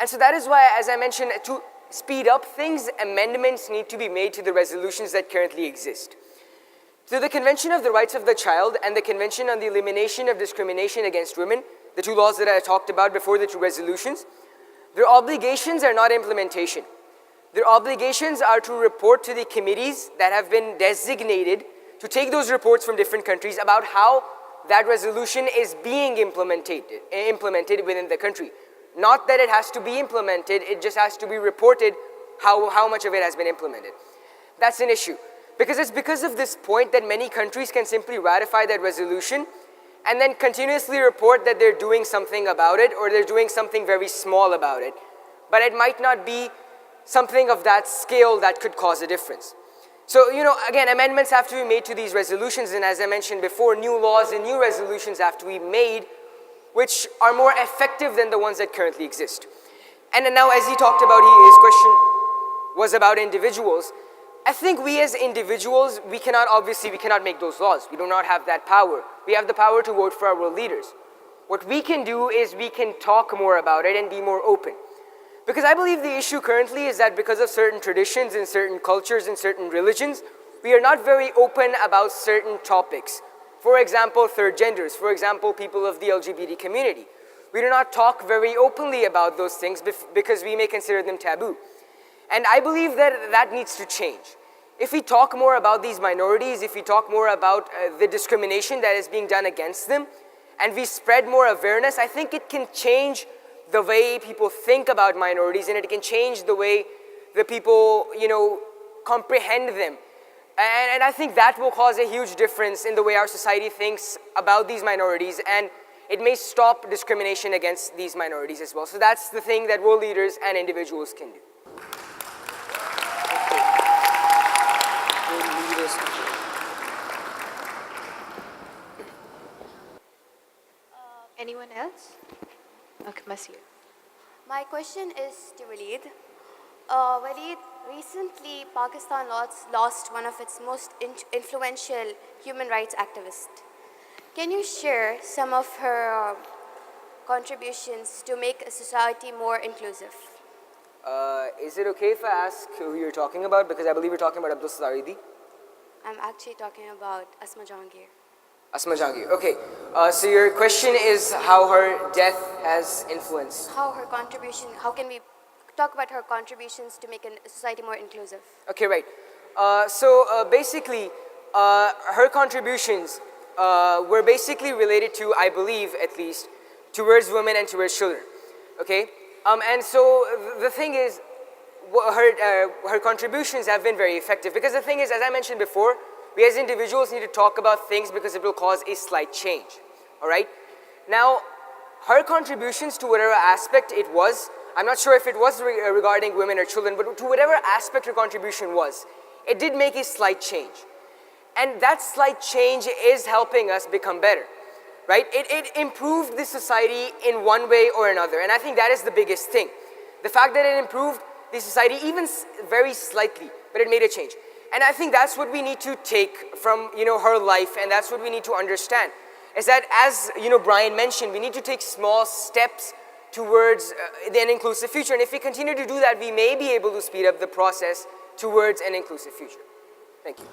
Speaker 6: And so that is why, as I mentioned, to speed up things, amendments need to be made to the resolutions that currently exist. So the Convention of the Rights of the Child and the Convention on the Elimination of Discrimination Against Women, the two laws that I talked about before, the two resolutions, their obligations are not implementation. Their obligations are to report to the committees that have been designated to take those reports from different countries about how that resolution is being implemented within the country. Not that it has to be implemented, it just has to be reported how much of it has been implemented. That's an issue. Because it's because of this point that many countries can simply ratify that resolution and then continuously report that they're doing something about it or they're doing something very small about it. But it might not be something of that scale that could cause a difference. So, again, amendments have to be made to these resolutions, and as I mentioned before, new laws and new resolutions have to be made which are more effective than the ones that currently exist. And now, as he talked about, his question was about individuals. I think we as individuals, we cannot make those laws. We do not have that power. We have the power to vote for our world leaders. What we can do is we can talk more about it and be more open. Because I believe the issue currently is that because of certain traditions and certain cultures and certain religions, we are not very open about certain topics. For example, third genders. For example, people of the LGBT community. We do not talk very openly about those things because we may consider them taboo. And I believe that that needs to change. If we talk more about these minorities, if we talk more about the discrimination that is being done against them, and we spread more awareness, I think it can change the way people think about minorities, and it can change the way the people, comprehend them. And I think that will cause a huge difference in the way our society thinks about these minorities, and it may stop discrimination against these minorities as well. So that's the thing that world leaders and individuals can do.
Speaker 3: Anyone else? Okay, Masir.
Speaker 5: My question is to Waleed. Waleed, recently Pakistan lost one of its most influential human rights activists. Can you share some of her contributions to make a society more inclusive?
Speaker 6: Is it okay if I ask who you're talking about? Because I believe you're talking about Abdul Saridi.
Speaker 5: I'm actually talking about Asma Jahangir.
Speaker 6: Asma Jahangir, okay. So your question is how her death has influenced.
Speaker 5: How can we talk about her contributions to make a society more inclusive?
Speaker 6: Okay, right. Basically, her contributions were basically related to, I believe at least, towards women and towards children. Okay? And so the thing is, her contributions have been very effective, because the thing is, as I mentioned before, we as individuals need to talk about things because it will cause a slight change. All right? Now, her contributions to whatever aspect it was, I'm not sure if it was regarding women or children, but to whatever aspect her contribution was, it did make a slight change. And that slight change is helping us become better. Right? It improved the society in one way or another, and I think that is the biggest thing. The fact that it improved the society even very slightly, but it made a change. And I think that's what we need to take from her life, and that's what we need to understand, is that as Brian mentioned, we need to take small steps towards an inclusive future. And if we continue to do that, we may be able to speed up the process towards an inclusive future. Thank you.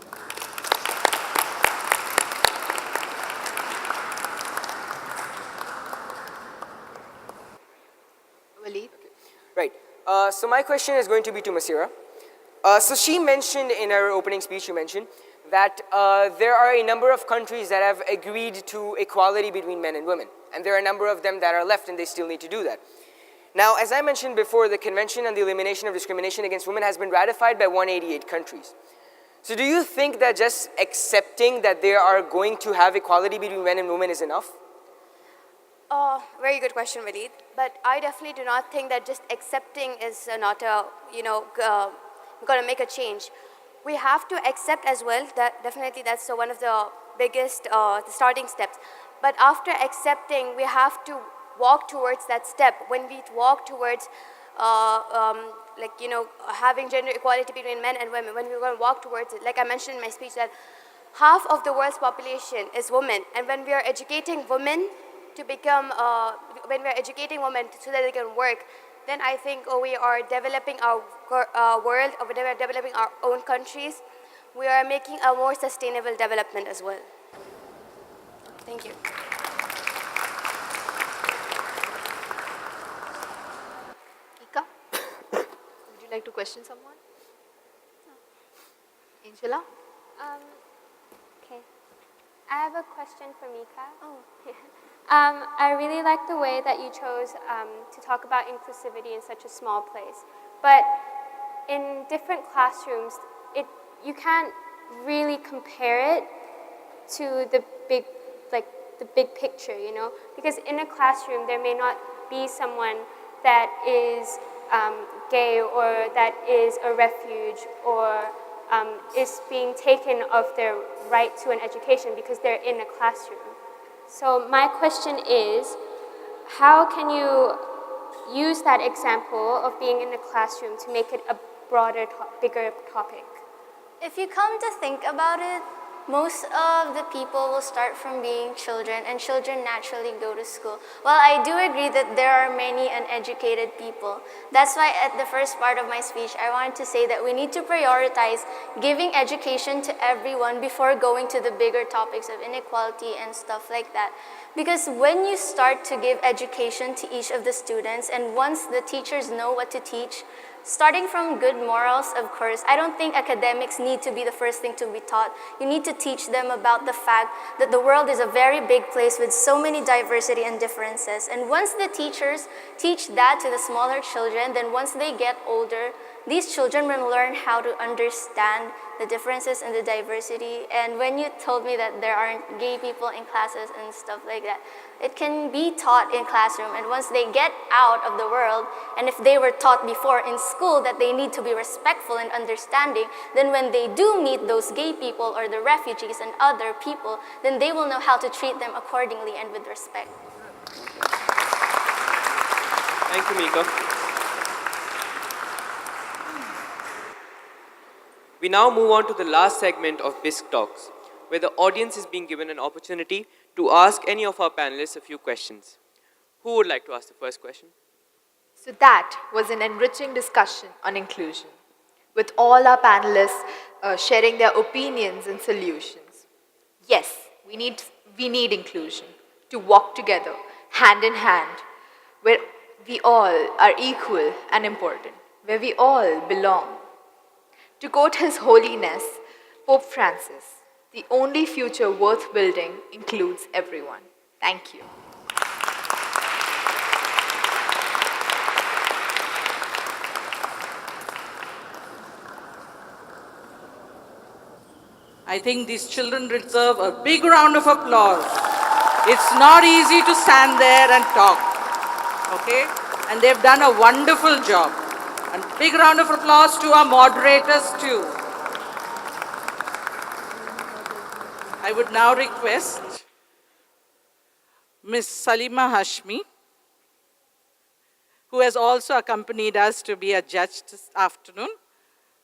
Speaker 3: Waleed?
Speaker 6: Right. So my question is going to be to Masira. So she mentioned in her opening speech, you mentioned that there are a number of countries that have agreed to equality between men and women. And there are a number of them that are left, and they still need to do that. Now, as I mentioned before, the Convention on the Elimination of Discrimination Against Women has been ratified by 188 countries. So do you think that just accepting that they are going to have equality between men and women is enough?
Speaker 5: Very good question, Waleed. But I definitely do not think that just accepting is not going to make a change. We have to accept as well. That definitely that's one of the biggest the starting steps. But after accepting, we have to walk towards that step. When we walk towards having gender equality between men and women, when we're going to walk towards it, like I mentioned in my speech, that half of the world's population is women, and when we are educating women to become, when we are educating women so that they can work, then I think we are developing our world, or we are developing our own countries. We are making a more sustainable development as well. Thank you.
Speaker 3: Ika, would you like to question someone? Angela?
Speaker 8: Okay. I have a question for Mika. I really like the way that you chose to talk about inclusivity in such a small place. But in different classrooms, you can't really compare it to the big picture, you know? Because in a classroom, there may not be someone that is gay, or that is a refuge, or is being taken of their right to an education because they're in a classroom. So my question is, how can you use that example of being in a classroom to make it a broader, bigger topic?
Speaker 7: If you come to think about it, most of the people will start from being children, and children naturally go to school. While I do agree that there are many uneducated people, that's why at the first part of my speech, I wanted to say that we need to prioritize giving education to everyone before going to the bigger topics of inequality and stuff like that. Because when you start to give education to each of the students, and once the teachers know what to teach, starting from good morals, of course, I don't think academics need to be the first thing to be taught. You need to teach them about the fact that the world is a very big place with so many diversity and differences. And once the teachers teach that to the smaller children, then once they get older, these children will learn how to understand the differences and the diversity. And when you told me that there aren't gay people in classes and stuff like that, it can be taught in classroom. And once they get out of the world, and if they were taught before in school that they need to be respectful and understanding, then when they do meet those gay people or the refugees and other people, then they will know how to treat them accordingly and with respect.
Speaker 2: Thank you, Mika. We now move on to the last segment of Bisc Talks, where the audience is being given an opportunity to ask any of our panelists a few questions. Who would like to ask the first question?
Speaker 3: So that was an enriching discussion on inclusion, with all our panelists sharing their opinions and solutions. Yes, we need inclusion to walk together, hand in hand, where we all are equal and important, where we all belong. To quote His Holiness, Pope Francis, the only future worth building includes everyone. Thank you.
Speaker 1: I think these children deserve a big round of applause. It's not easy to stand there and talk, okay? And they've done a wonderful job. And big round of applause to our moderators too. I would now request Ms. Salima Hashmi, who has also accompanied us to be a judge this afternoon,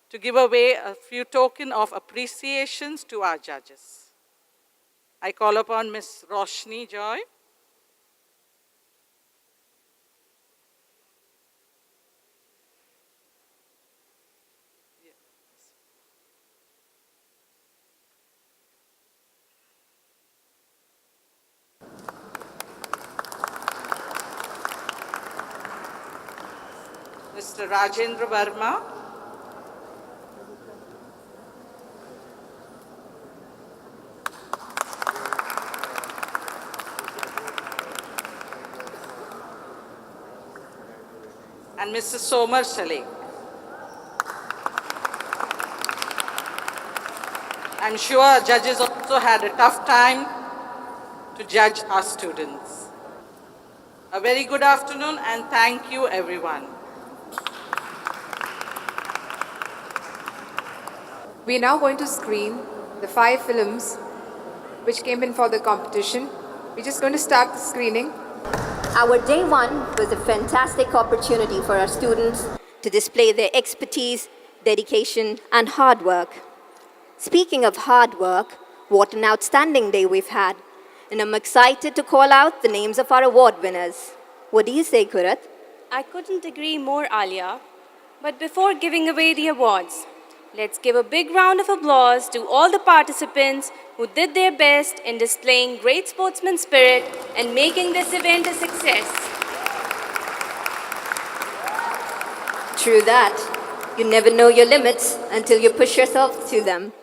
Speaker 1: to give away a few tokens of appreciations to our judges. I call upon Ms. Roshni Joy. Mr. Rajendra Verma. And Mr. Somar Saleh. I'm sure judges also had a tough time to judge our students. A very good afternoon and thank you everyone.
Speaker 9: We are now going to screen the 5 films which came in for the competition. We're just going to start the screening.
Speaker 10: Our day one was a fantastic opportunity for our students to display their expertise, dedication, and hard work. Speaking of hard work, what an outstanding day we've had. And I'm excited to call out the names of our award winners. What do you say, Kurat?
Speaker 11: I couldn't agree more, Alia. But before giving away the awards, let's give a big round of applause to all the participants who did their best in displaying great sportsman spirit and making this event a success.
Speaker 10: True that. You never know your limits until you push yourself to them.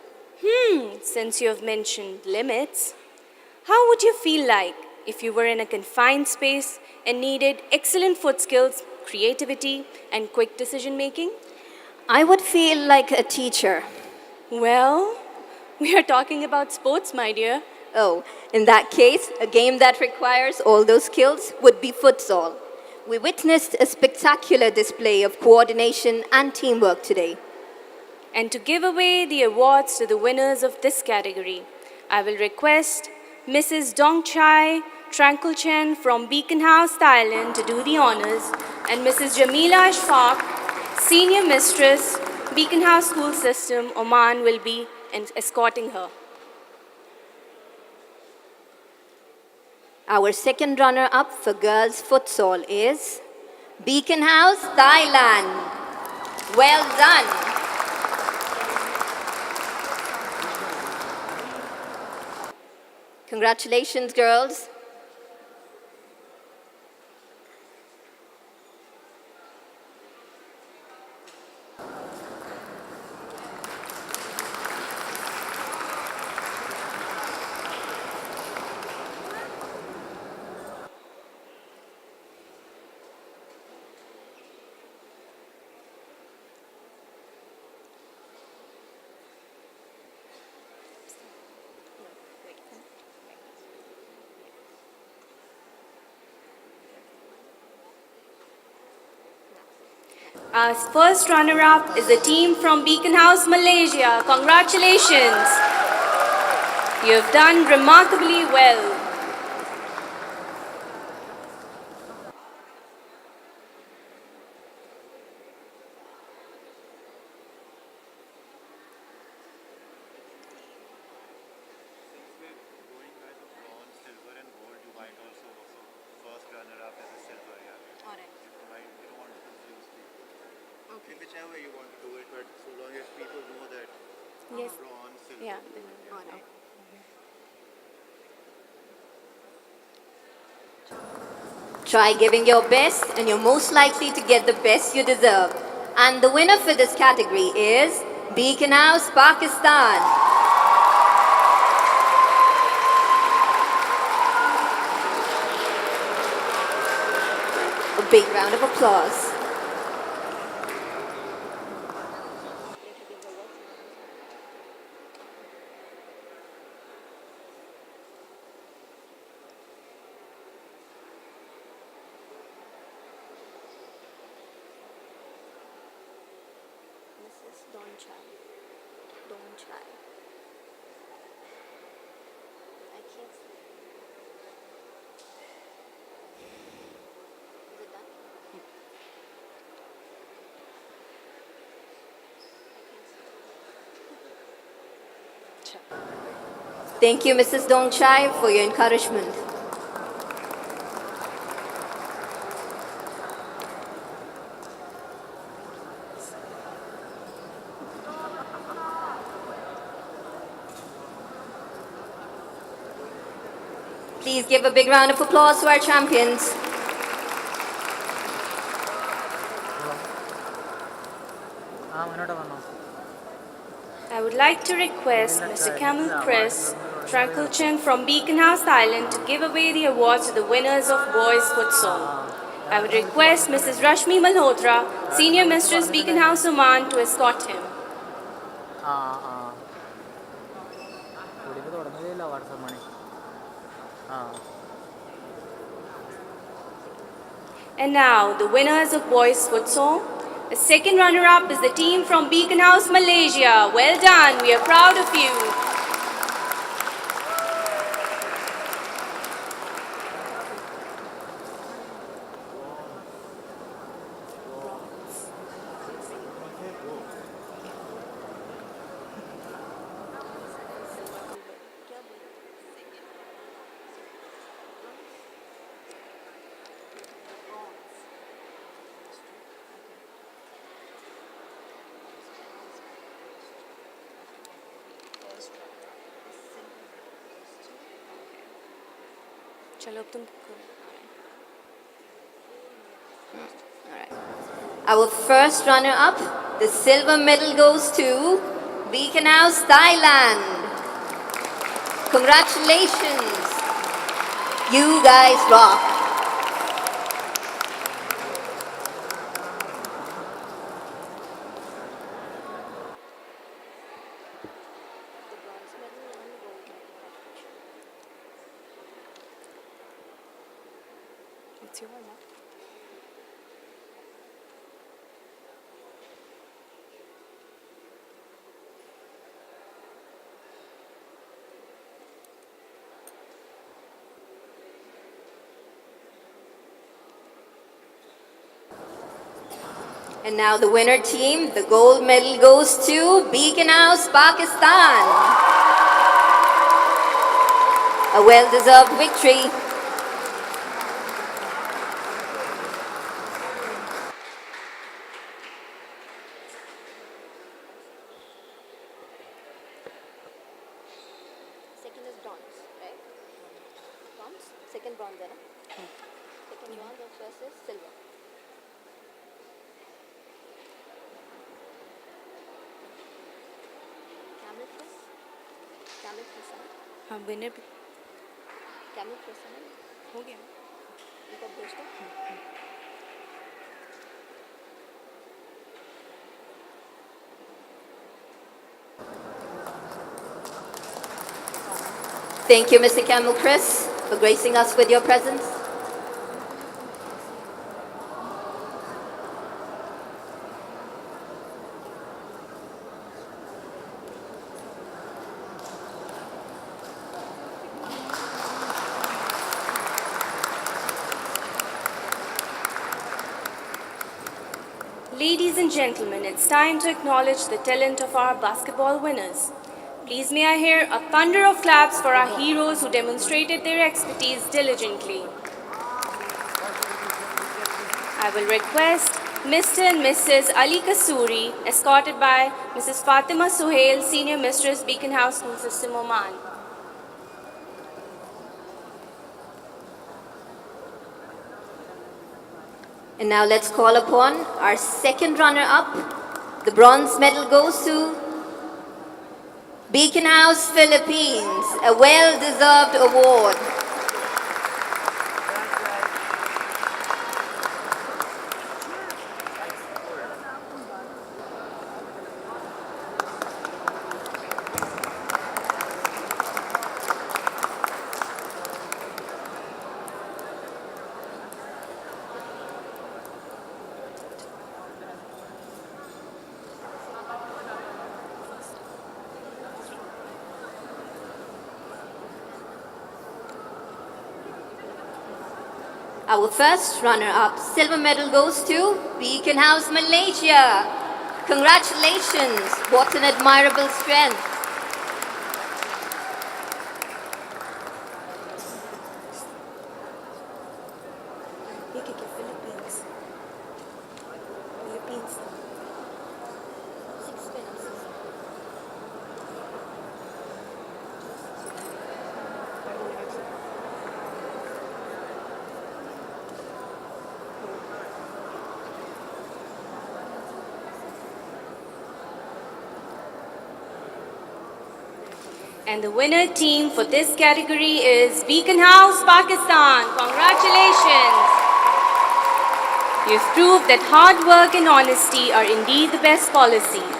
Speaker 11: Since you have mentioned limits, how would you feel like if you were in a confined space and needed excellent foot skills, creativity, and quick decision making?
Speaker 10: I would feel like a teacher.
Speaker 11: Well, we are talking about sports, my dear.
Speaker 10: Oh, in that case, a game that requires all those skills would be futsal. We witnessed a spectacular display of coordination and teamwork today.
Speaker 11: And to give away the awards to the winners of this category, I will request Mrs. Dongchai Tranquilchen from Beacon House, Thailand to do the honors, and Mrs. Jamila Ashfaq, Senior Mistress, Beacon House School System, Oman, will be escorting her.
Speaker 10: Our second runner-up for girls futsal is Beacon House, Thailand. Well done. Congratulations, girls.
Speaker 11: Our first runner-up is the team from Beacon House, Malaysia. Congratulations! You have done remarkably well.
Speaker 12: Whichever you want to do it, but so long as people know that
Speaker 11: Yes.
Speaker 12: bronze, silver.
Speaker 11: Yeah.
Speaker 10: Try giving your best and you're most likely to get the best you deserve. And the winner for this category is Beacon House, Pakistan. A big round of applause.
Speaker 11: Don't try. I can't see. Is it done?
Speaker 10: Thank you, Mrs. Dongchai, for your encouragement. Please give a big round of applause to our champions.
Speaker 11: I would like to request Mr. Kamal Chris Tranquilchen from Beacon House, Thailand to give away the awards to the winners of boys futsal. I would request Mrs. Rashmi Malhotra, Senior Mistress, Beacon House, Oman, to escort him. And now, the winners of boys futsal. The second runner-up is the team from Beacon House, Malaysia. Well done, we are proud of you. चलो अब तुम करो.
Speaker 10: Our first runner-up, the silver medal goes to Beacon House, Thailand. Congratulations. You guys rock.
Speaker 11: It's your one.
Speaker 10: And now the winner team, the gold medal goes to Beacon House, Pakistan. A well-deserved victory. Second is bronze, right? Bronze? Second bronze, है ना? Second bronze and first is silver. Camel press? Camel press है ना?
Speaker 11: हाँ winner भी
Speaker 10: Camel press है ना?
Speaker 11: हो गया.
Speaker 10: इनको भेज दो. Thank you, Mr. Camel Chris, for gracing us with your presence.
Speaker 11: Ladies and gentlemen, it's time to acknowledge the talent of our basketball winners. Please may I hear a thunder of claps for our heroes who demonstrated their expertise diligently. I will request Mr. and Mrs. Ali Kasuri, escorted by Mrs. Fatima Suhail, Senior Mistress, Beacon House School System, Oman.
Speaker 10: And now let's call upon our second runner-up. The bronze medal goes to Beacon House, Philippines, a well-deserved award. Our first runner-up silver medal goes to Beacon House, Malaysia. Congratulations, what an admirable strength.
Speaker 11: Philippines. And the winner team for this category is Beacon House, Pakistan. Congratulations. You've proved that hard work and honesty are indeed the best policies.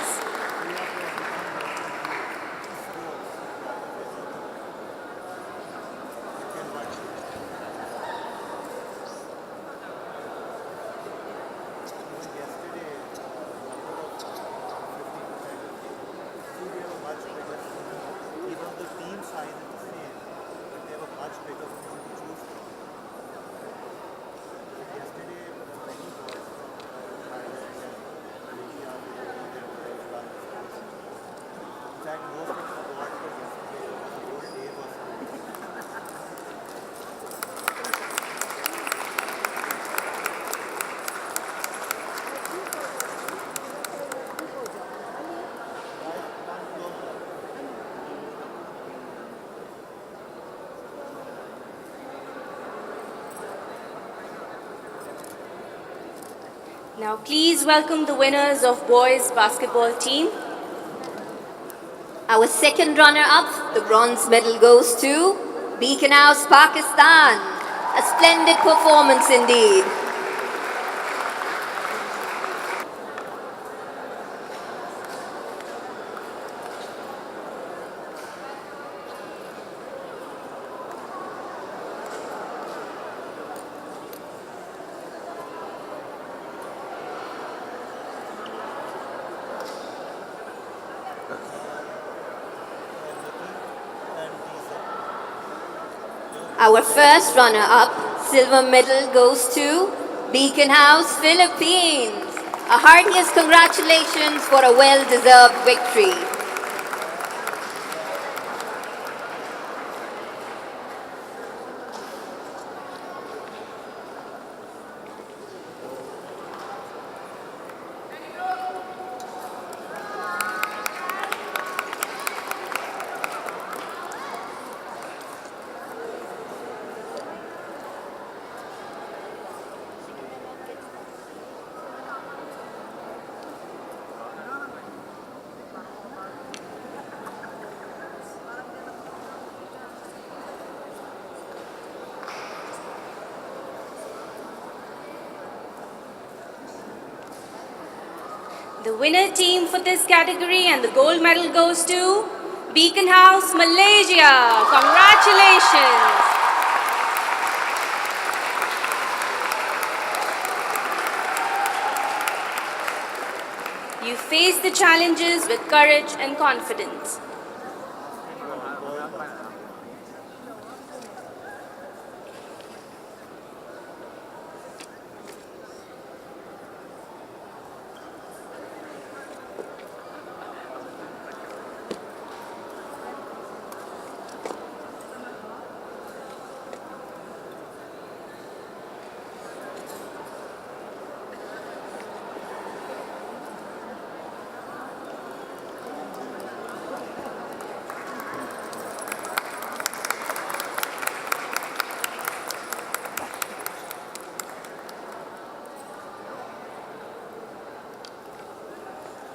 Speaker 11: Now please welcome the winners of boys basketball team.
Speaker 10: Our second runner-up, the bronze medal goes to Beacon House, Pakistan. A splendid performance indeed. Our first runner-up, silver medal goes to Beacon House, Philippines. A heartiest congratulations for a well-deserved victory.
Speaker 11: The winner team for this category and the gold medal goes to Beacon House, Malaysia. Congratulations. You face the challenges with courage and confidence.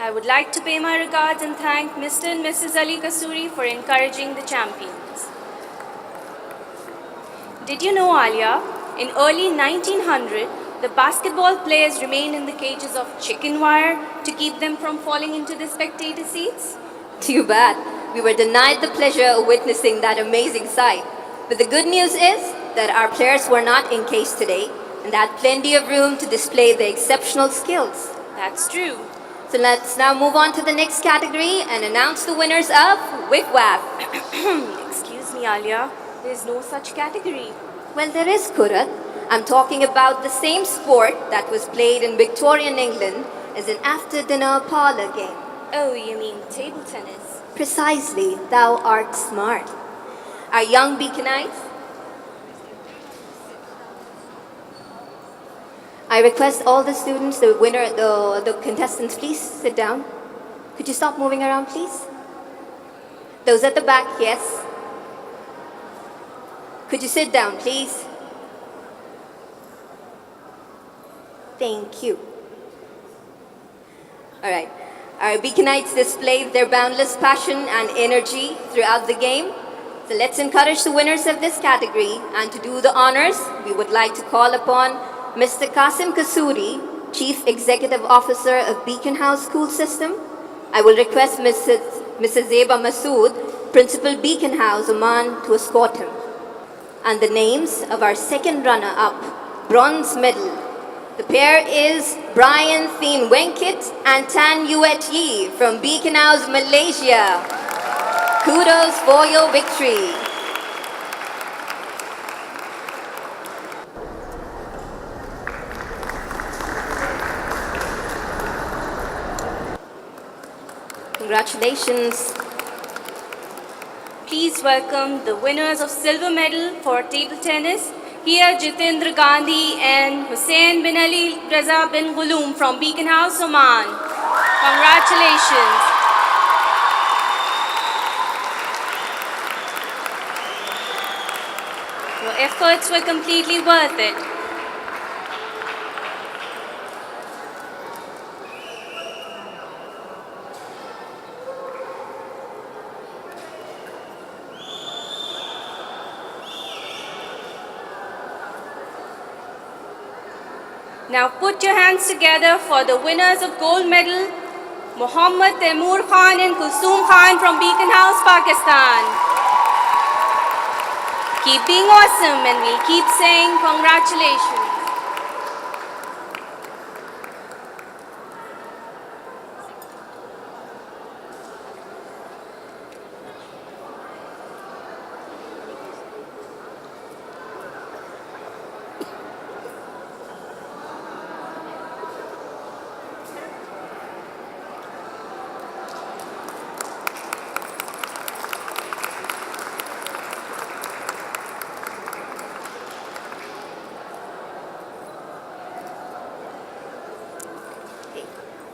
Speaker 11: I would like to pay my regards and thank Mr. and Mrs. Ali Kasuri for encouraging the champions. Did you know, Alia, in early 1900, the basketball players remained in the cages of chicken wire to keep them from falling into the spectator seats?
Speaker 10: Too bad. We were denied the pleasure of witnessing that amazing sight. But the good news is that our players were not encased today and had plenty of room to display their exceptional skills.
Speaker 11: That's true.
Speaker 10: So let's now move on to the next category and announce the winners of Wick-Waff.
Speaker 11: Excuse me, Alia. There's no such category.
Speaker 10: Well, there is, Kurat. I'm talking about the same sport that was played in Victorian England as an after-dinner parlor game.
Speaker 11: Oh, you mean table tennis?
Speaker 10: Precisely. Thou art smart. Our young Beaconites, I request all the students, the contestants, please sit down. Could you stop moving around, please? Those at the back, yes. Could you sit down, please? Thank you. All right. Our Beaconites displayed their boundless passion and energy throughout the game. So let's encourage the winners of this category. And to do the honors, we would like to call upon Mr. Qasim Kasuri, Chief Executive Officer of Beacon House School System. I will request Mrs. Zeba Masood, Principal Beacon House, Oman, to escort him. And the names of our second runner-up, bronze medal. The pair is Brian Thien Wenkit and Tan Yuet Yi from Beacon House, Malaysia. Kudos for your victory. Congratulations.
Speaker 11: Please welcome the winners of silver medal for table tennis. Here, Jitendra Gandhi and Hussein bin Ali Raza bin Ghulum from Beacon House, Oman. Congratulations. Your efforts were completely worth it. Now put your hands together for the winners of gold medal, Mohammad Taimur Khan and Kulsoom Khan from Beacon House, Pakistan. Keep being awesome and we'll keep saying congratulations.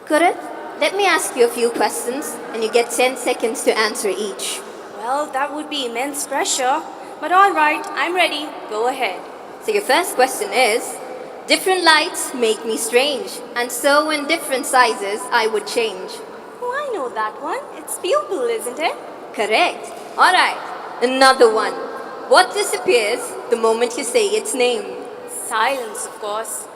Speaker 10: Kurat, let me ask you a few questions, and you get 10 seconds to answer each.
Speaker 11: Well, that would be immense pressure, but all right, I'm ready. Go ahead.
Speaker 10: So your first question is, different lights make me strange, and so in different sizes I would change.
Speaker 11: Oh, I know that one. It's pupil, isn't it?
Speaker 10: Correct. All right, another one. What disappears the moment you say its name?
Speaker 11: Silence, of course.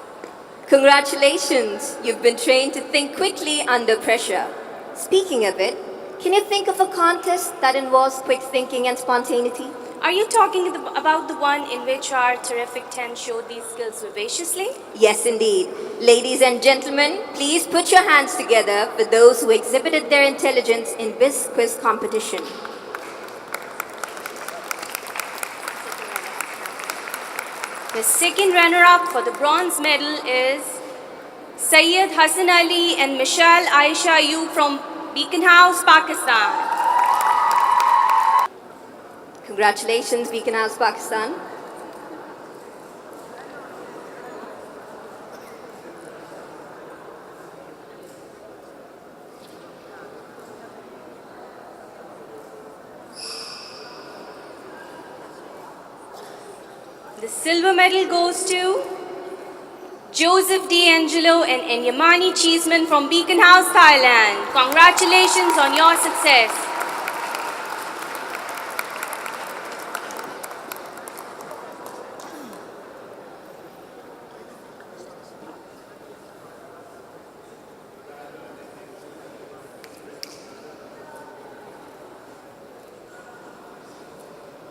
Speaker 10: Congratulations, you've been trained to think quickly under pressure. Speaking of it, can you think of a contest that involves quick thinking and spontaneity?
Speaker 11: Are you talking about the one in which our terrific 10 showed these skills vivaciously?
Speaker 10: Yes, indeed. Ladies and gentlemen, please put your hands together for those who exhibited their intelligence in Bisquiz competition.
Speaker 11: The second runner-up for the bronze medal is Syed Hassan Ali and Michelle Aisha Ayub from Beacon House, Pakistan.
Speaker 10: Congratulations, Beacon House, Pakistan.
Speaker 11: The silver medal goes to Joseph D'Angelo and Enyamani Cheeseman from Beacon House, Thailand. Congratulations on your success.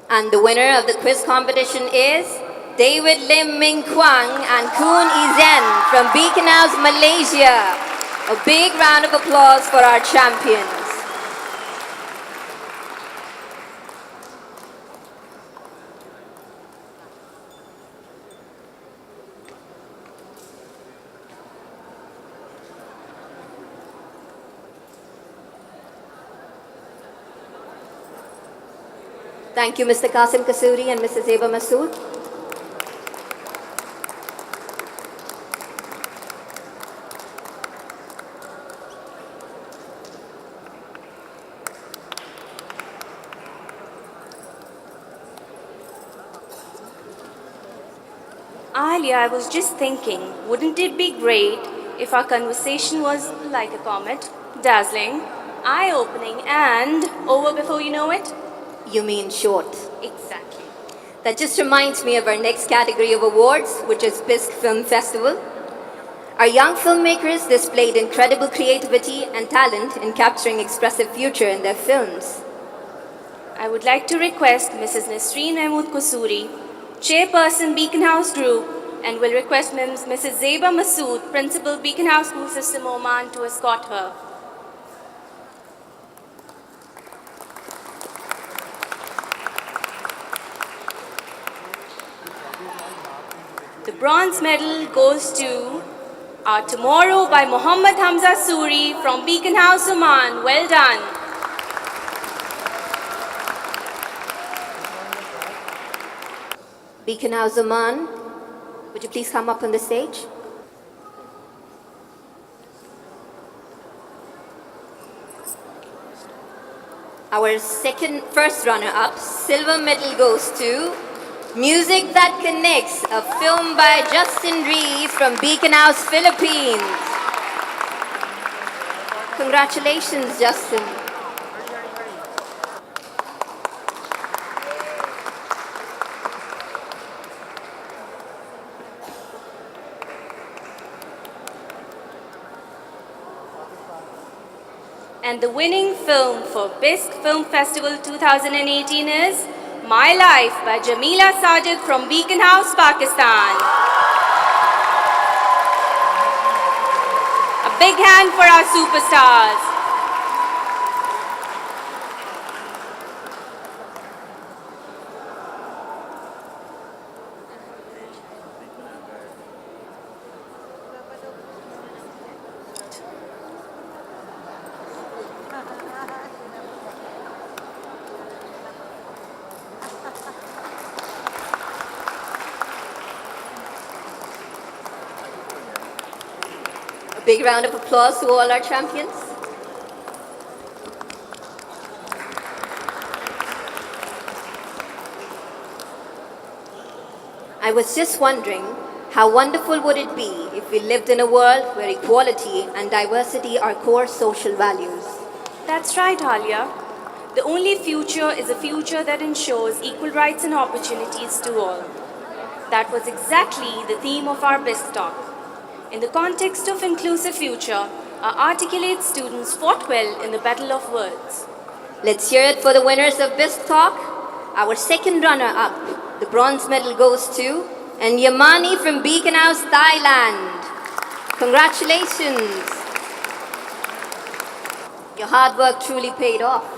Speaker 10: And the winner of the quiz competition is David Lim Ming Kwang and Koon Izen from Beacon House, Malaysia. A big round of applause for our champions. Thank you, Mr. Qasim Kasuri and Mrs. Zeba Masood.
Speaker 11: Alia, I was just thinking, wouldn't it be great if our conversation was like a comet, dazzling, eye-opening, and over before you know it?
Speaker 10: You mean short.
Speaker 11: Exactly.
Speaker 10: That just reminds me of our next category of awards, which is Bisc Film Festival. Our young filmmakers displayed incredible creativity and talent in capturing expressive future in their films.
Speaker 11: I would like to request Mrs. Nasreen Mahmood Kusuri, Chairperson Beacon House Group, and will request Mrs. Zeba Masood, Principal Beacon House School System Oman, to escort her. The bronze medal goes to Our Tomorrow by Muhammad Hamza Suri from Beacon House, Oman. Well done.
Speaker 10: Beacon House Oman, would you please come up on the stage? Our first runner-up, silver medal goes to Music That Connects, a film by Justin Rees from Beacon House, Philippines. Congratulations, Justin.
Speaker 11: And the winning film for Bisc Film Festival 2018 is My Life by Jamila Sajid from Beacon House, Pakistan. A big hand for our superstars.
Speaker 10: Big round of applause to all our champions. I was just wondering, how wonderful would it be if we lived in a world where equality and diversity are core social values?
Speaker 11: That's right, Alia. The only future is a future that ensures equal rights and opportunities to all. That was exactly the theme of our Bisctalk. In the context of inclusive future, our articulate students fought well in the battle of words.
Speaker 10: Let's hear it for the winners of Bisctalk. Our second runner-up, the bronze medal goes to Yamani from Beacon House, Thailand. Congratulations. Your hard work truly paid off.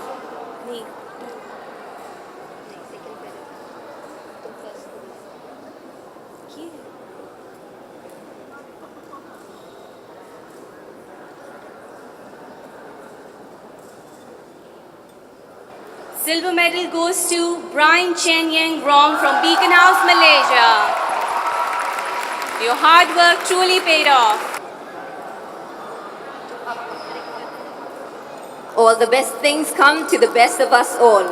Speaker 11: Silver medal goes to Brian Chen Yang Rong from Beacon House, Malaysia. Your hard work truly paid off.
Speaker 10: All the best things come to the best of us all.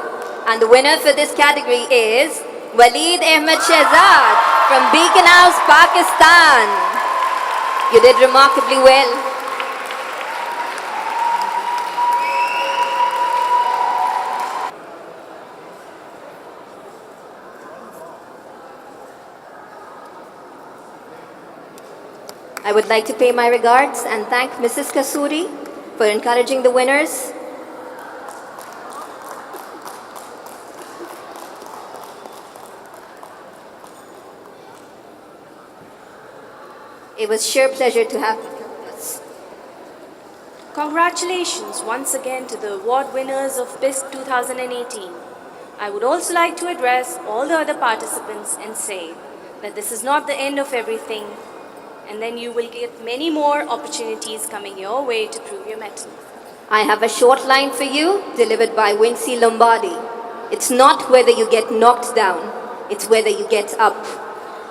Speaker 10: And the winner for this category is Waleed Ahmed Shehzad from Beacon House, Pakistan. You did remarkably well. I would like to pay my regards and thank Mrs. Kasuri for encouraging the winners. It was sheer pleasure to have you with us.
Speaker 11: Congratulations once again to the award winners of Bisc 2018. I would also like to address all the other participants and say that this is not the end of everything, and then you will get many more opportunities coming your way to prove your mettle.
Speaker 10: I have a short line for you, delivered by Wincy Lombardi. It's not whether you get knocked down, it's whether you get up.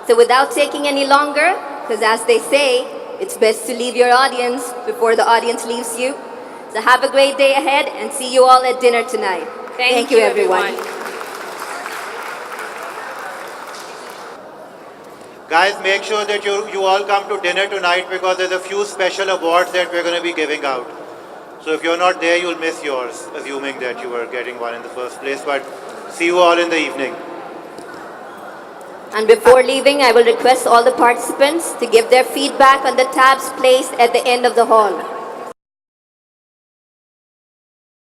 Speaker 10: So without taking any longer, because as they say, it's best to leave your audience before the audience leaves you. So have a great day ahead and see you all at dinner tonight.
Speaker 11: Thank you, everyone.
Speaker 12: Guys, make sure that you all come to dinner tonight because there's a few special awards that we're going to be giving out. So if you're not there, you'll miss yours, assuming that you were getting one in the first place. But see you all in the evening.
Speaker 10: And before leaving, I will request all the participants to give their feedback on the tabs placed at the end of the hall.